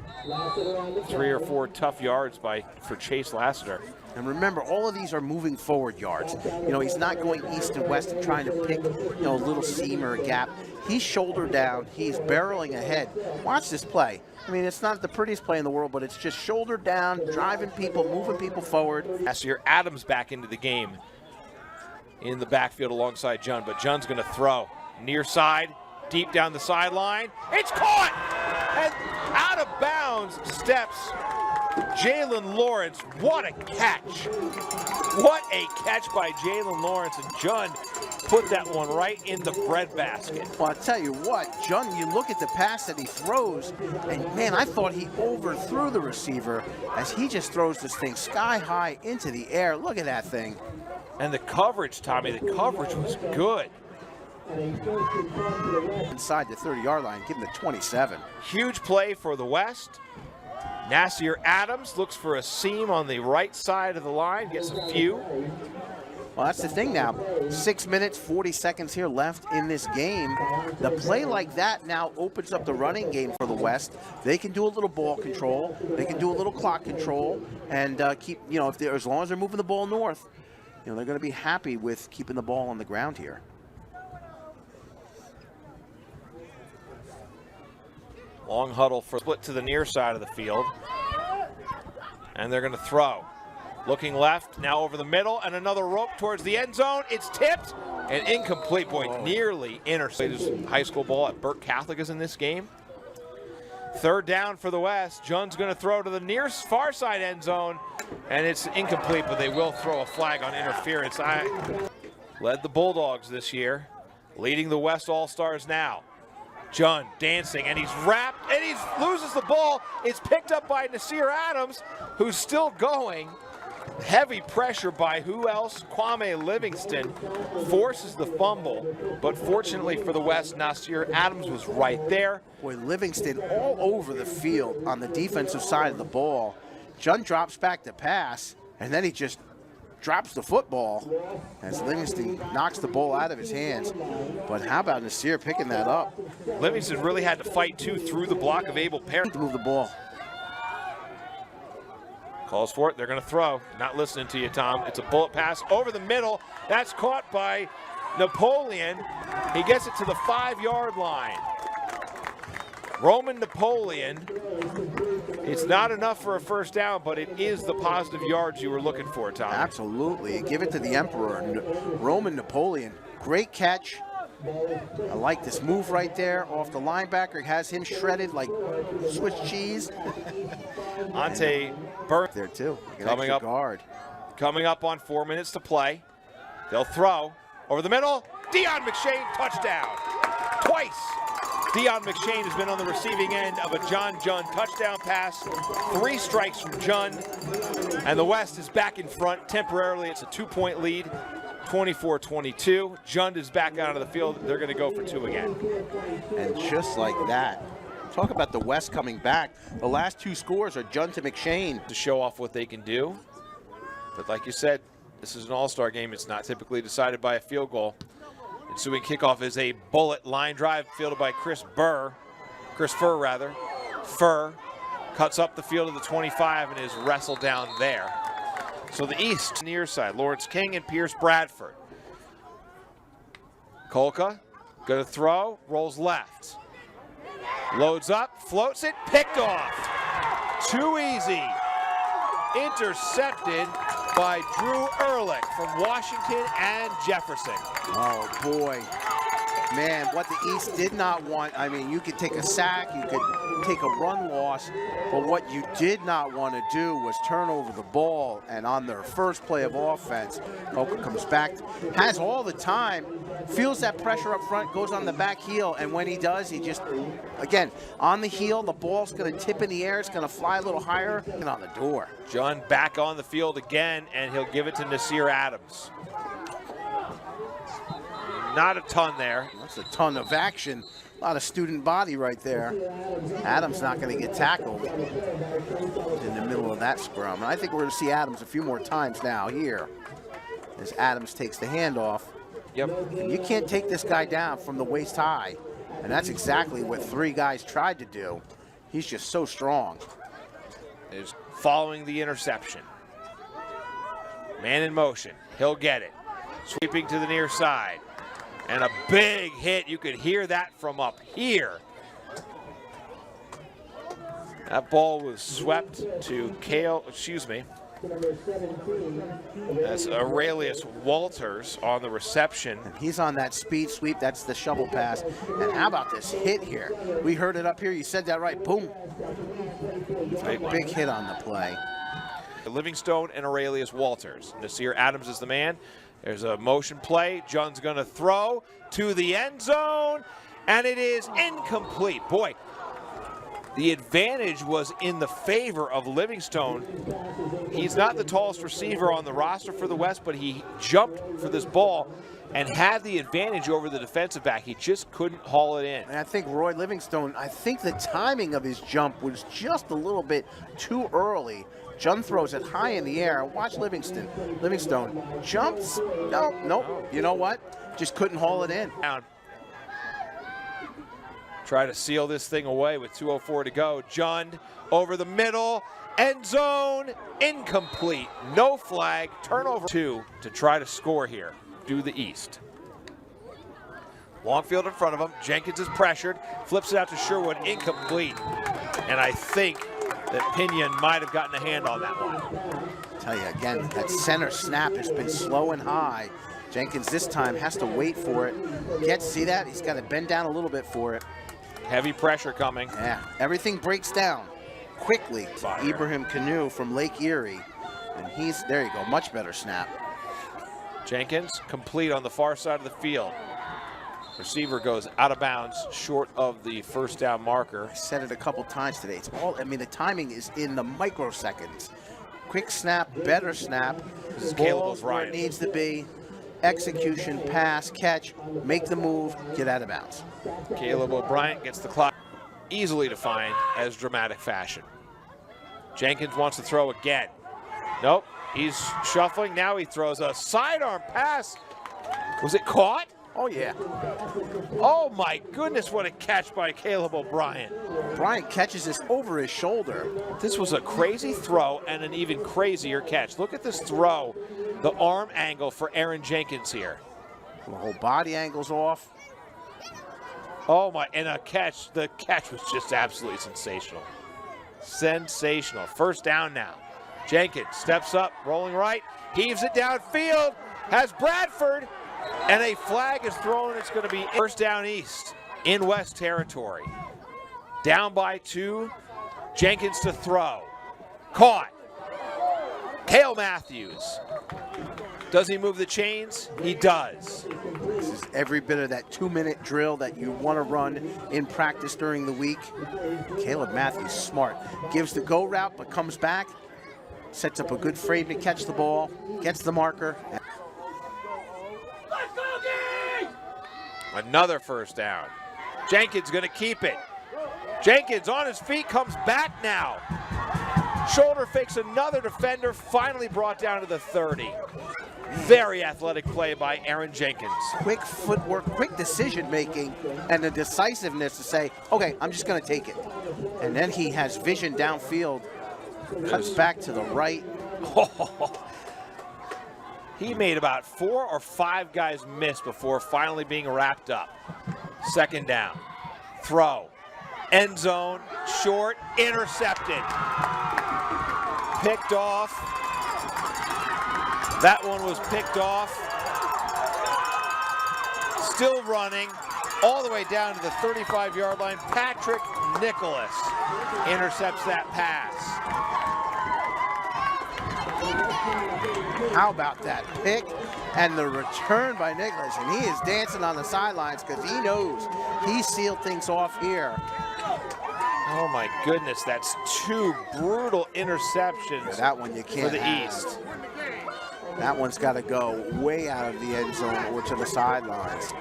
3 or 4 tough yards for Chase Lassiter. And remember, all of these are moving forward yards. You know, he's not going east and west and trying to pick, you know, a little seam or a gap. He's shoulder down. He's barreling ahead. Watch this play. I mean, it's not the prettiest play in the world, but it's just shoulder down, driving people, moving people forward. Nasir Adams back into the game in the backfield alongside Jund, but Jund's going to throw near side, deep down the sideline. It's caught! And out of bounds steps Jalen Lawrence. What a catch. What a catch by Jalen Lawrence, and Jund put that one right in the breadbasket. Well, I'll tell you what, Jund, you look at the pass that he throws, and man, I thought he overthrew the receiver as he just throws this thing sky high into the air. Look at that thing. And the coverage, Tommy, the coverage was good. Inside the 30-yard line, give him the 27. Huge play for the West. Nasir Adams looks for a seam on the right side of the line, gets a few. Well, that's the thing now. 6 minutes, 40 seconds here left in this game. The play like that now opens up the running game for the West. They can do a little ball control. They can do a little clock control and keep, you know, as long as they're moving the ball north, you know, they're going to be happy with keeping the ball on the ground here. Long huddle for split to the near side of the field. And they're going to throw. Looking left, now over the middle, and another rope towards the end zone. It's tipped and incomplete. Boy, nearly intercepted. High school ball at Burke Catholic is in this game. 3rd down for the West. Jund's going to throw to the near far side end zone, and it's incomplete, but they will throw a flag on interference. Led the Bulldogs this year, leading the West All-Stars now. Jund dancing, and he's wrapped, and he loses the ball. It's picked up by Nasir Adams, who's still going. Heavy pressure by who else? Kwame Livingston forces the fumble, but fortunately for the West, Nasir Adams was right there. Boy, Livingston all over the field on the defensive side of the ball. Jund drops back to pass, and then he just drops the football as Livingston knocks the ball out of his hands. But how about Nasir picking that up? Livingston really had to fight, too, through the block of Abel Perry. To move the ball. Calls for it. They're going to throw. Not listening to you, Tom. It's a bullet pass over the middle. That's caught by Napoleon. He gets it to the 5-yard line. Roman Napoleon. It's not enough for a first down, but it is the positive yards you were looking for, Tom. Absolutely. Give it to the Emperor. Roman Napoleon. Great catch. I like this move right there off the linebacker. Has him shredded like Swiss cheese. Ante Burke there too. Coming up. Guard. Coming up on 4 minutes to play. They'll throw over the middle. Deion McShane, touchdown. Twice. Deion McShane has been on the receiving end of a John Jund touchdown pass. 3 strikes from Jund. And the West is back in front temporarily. It's a 2-point lead. 24-22. Jund is back out of the field. They're going to go for 2 again. And just like that, talk about the West coming back. The last 2 scores are Jund to McShane. To show off what they can do. But like you said, this is an all-star game. It's not typically decided by a field goal. Ensuing kickoff is a bullet line drive fielded by Chris Furr. Furr cuts up the field of the 25 and is wrestled down there. So the East near side, Lawrence King and Pierce Bradford. Kolka, gonna throw, rolls left. Loads up, floats it, picked off. Too easy. Intercepted by Drew Ehrlich from Washington and Jefferson. Oh boy. Man, what the East did not want, I mean, you could take a sack, you could take a run loss, but what you did not want to do was turn over the ball, and on their first play of offense, Kolka comes back, has all the time, feels that pressure up front, goes on the back heel, and when he does, he just, again, on the heel, the ball's going to tip in the air, it's going to fly a little higher, and on the door. John back on the field again, and he'll give it to Nasir Adams. Not a ton there. That's a ton of action. A lot of student body right there. Adams not going to get tackled in the middle of that scrum. And I think we're going to see Adams a few more times now here as Adams takes the handoff. Yep. And you can't take this guy down from the waist high. And that's exactly what three guys tried to do. He's just so strong. Is following the interception. Man in motion. He'll get it. Sweeping to the near side. And a big hit. You could hear that from up here. That ball was swept to that's Aurelius Walters on the reception. And he's on that speed sweep. That's the shovel pass. And how about this hit here? We heard it up here. You said that right. Boom. Big hit on the play. Livingstone and Aurelius Walters. Nasir Adams is the man. There's a motion play. John's going to throw to the end zone, and it is incomplete. Boy, the advantage was in the favor of Livingstone. He's not the tallest receiver on the roster for the West, but he jumped for this ball and had the advantage over the defensive back. He just couldn't haul it in. And I think Roy Livingstone, I think the timing of his jump was just a little bit too early. John throws it high in the air. Watch Livingstone jumps. Nope. You know what? Just couldn't haul it in. Try to seal this thing away with 2:04 to go. Jund over the middle. End zone. Incomplete. No flag. Turnover 2 to try to score here. Do the East. Long field in front of him. Jenkins is pressured. Flips it out to Sherwood. Incomplete. And I think that Pinion might have gotten a hand on that one. Tell you again, that center snap has been slow and high. Jenkins this time has to wait for it. See that? He's got to bend down a little bit for it. Heavy pressure coming. Yeah, everything breaks down quickly. Ibrahim Canoe from Lake Erie. And there you go, much better snap. Jenkins complete on the far side of the field. Receiver goes out of bounds, short of the first down marker. I said it a couple times today. It's all, I mean, the timing is in the microseconds. Quick snap, better snap. This is Caleb Balls where it O'Brien. needs to be. Execution, pass, catch, make the move, get out of bounds. Caleb O'Brien gets the clock easily defined as dramatic fashion. Jenkins wants to throw again. Nope, he's shuffling. Now he throws a sidearm pass. Was it caught? Oh, yeah. Oh, my goodness, what a catch by Caleb O'Brien. Bryant catches this over his shoulder. This was a crazy throw and an even crazier catch. Look at this throw, the arm angle for Aaron Jenkins here. The whole body angle's off. Oh, my, and a catch. The catch was just absolutely sensational. Sensational. First down now. Jenkins steps up, rolling right, heaves it downfield, has Bradford, and a flag is thrown. It's going to be first down East in West territory. Down by 2. Jenkins to throw. Caught. Cale Matthews. Does he move the chains? He does. This is every bit of that 2-minute drill that you want to run in practice during the week. Caleb Matthews, smart. Gives the go route, but comes back. Sets up a good frame to catch the ball. Gets the marker. Another first down. Jenkins going to keep it. Jenkins on his feet, comes back now. Shoulder fakes another defender, finally brought down to the 30. Very athletic play by Aaron Jenkins. Quick footwork, quick decision making, and the decisiveness to say, okay, I'm just going to take it. And then he has vision downfield, cuts back to the right. He made about 4 or 5 guys miss before finally being wrapped up. Second down, throw, end zone, short, intercepted. Picked off. That one was picked off. Still running all the way down to the 35-yard line. Patrick Nicholas intercepts that pass. How about that pick and the return by Nicholas? And he is dancing on the sidelines because he knows he sealed things off here. Oh my goodness, that's 2 brutal interceptions. Yeah, that one you can't for the have. East. That one's got to go way out of the end zone or to the sidelines.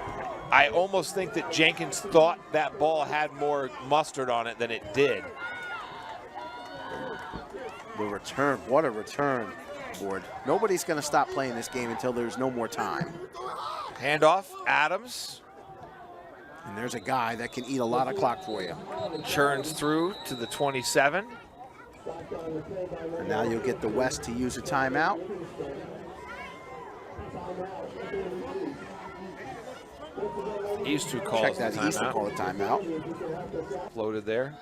I almost think that Jenkins thought that ball had more mustard on it than it did. The return, what a return, Ford. Nobody's going to stop playing this game until there's no more time. Handoff, Adams. And there's a guy that can eat a lot of clock for you. Churns through to the 27. And now you'll get the West to use a timeout. East who calls Check that the East will timeout. call a timeout. Floated there.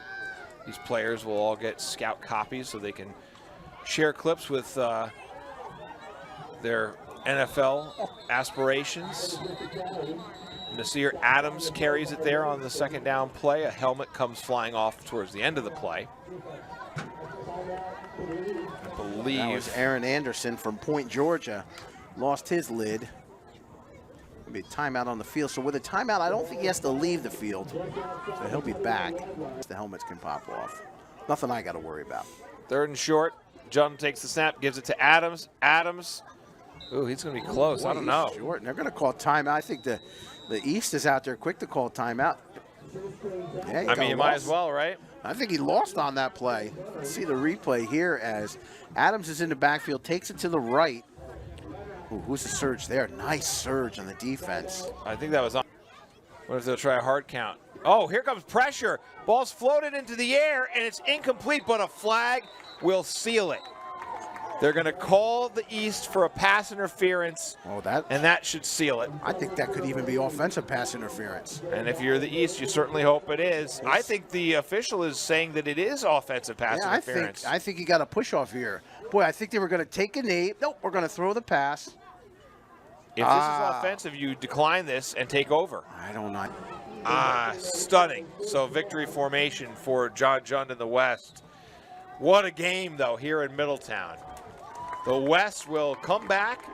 These players will all get scout copies so they can share clips with their NFL aspirations. Nasir Adams carries it there on the second down play. A helmet comes flying off towards the end of the play. I believe That was Aaron Anderson from Point, Georgia. Lost his lid. Maybe a timeout on the field. So with a timeout, I don't think he has to leave the field. So he'll be back. The helmets can pop off. Nothing I got to worry about. 3rd and short. John takes the snap, gives it to Adams. Adams. Ooh, he's going to be close. I don't know. Short. And they're going to call timeout. I think the East is out there quick to call timeout. Yeah, I mean, you might as well, right? I think he lost on that play. Let's see the replay here as Adams is in the backfield, takes it to the right. Ooh, who's the surge there? Nice surge on the defense. I think that was on. What if they'll try a hard count? Oh, here comes pressure. Ball's floated into the air, and it's incomplete, but a flag will seal it. They're going to call the East for a pass interference, Oh, and that should seal it. I think that could even be offensive pass interference. And if you're the East, you certainly hope it is. I think the official is saying that it is offensive pass Yeah, interference. I think he got a push off here. Boy, I think they were going to take a knee. Nope, we're going to throw the pass. If this is offensive, you decline this and take over. I don't know. Stunning. So victory formation for John Jund in the West. What a game, though, here in Middletown. The West will come back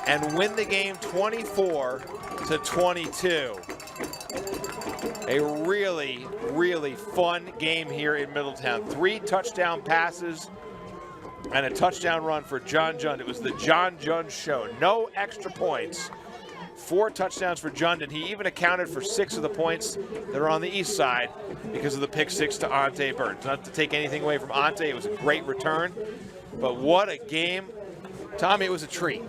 and win the game 24-22. A really, really fun game here in Middletown. 3 touchdown passes and a touchdown run for John Jund. It was the John Jund show. No extra points. 4 touchdowns for Jund, and he even accounted for 6 of the points that are on the East side because of the pick 6 to Ante Burns. Not to take anything away from Ante, it was a great return, but what a game. Tommy, it was a treat.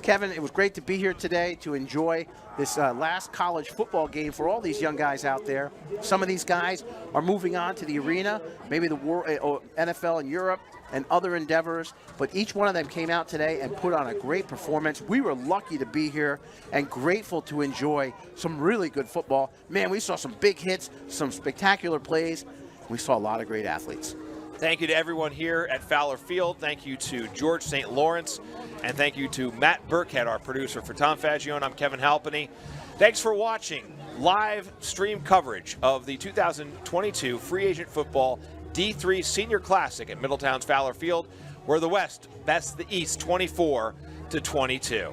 Kevin, it was great to be here today to enjoy this last college football game for all these young guys out there. Some of these guys are moving on to the arena, maybe the NFL in Europe and other endeavors, but each one of them came out today and put on a great performance. We were lucky to be here and grateful to enjoy some really good football. Man, we saw some big hits, some spectacular plays. We saw a lot of great athletes. Thank you to everyone here at Fowler Field. Thank you to George St. Lawrence. And thank you to Matt Burkhead, our producer. For Tom Fagione, I'm Kevin Halpany. Thanks for watching live stream coverage of the 2022 Free Agent Football D3 Senior Classic at Middletown's Fowler Field, where the West bests the East 24-22.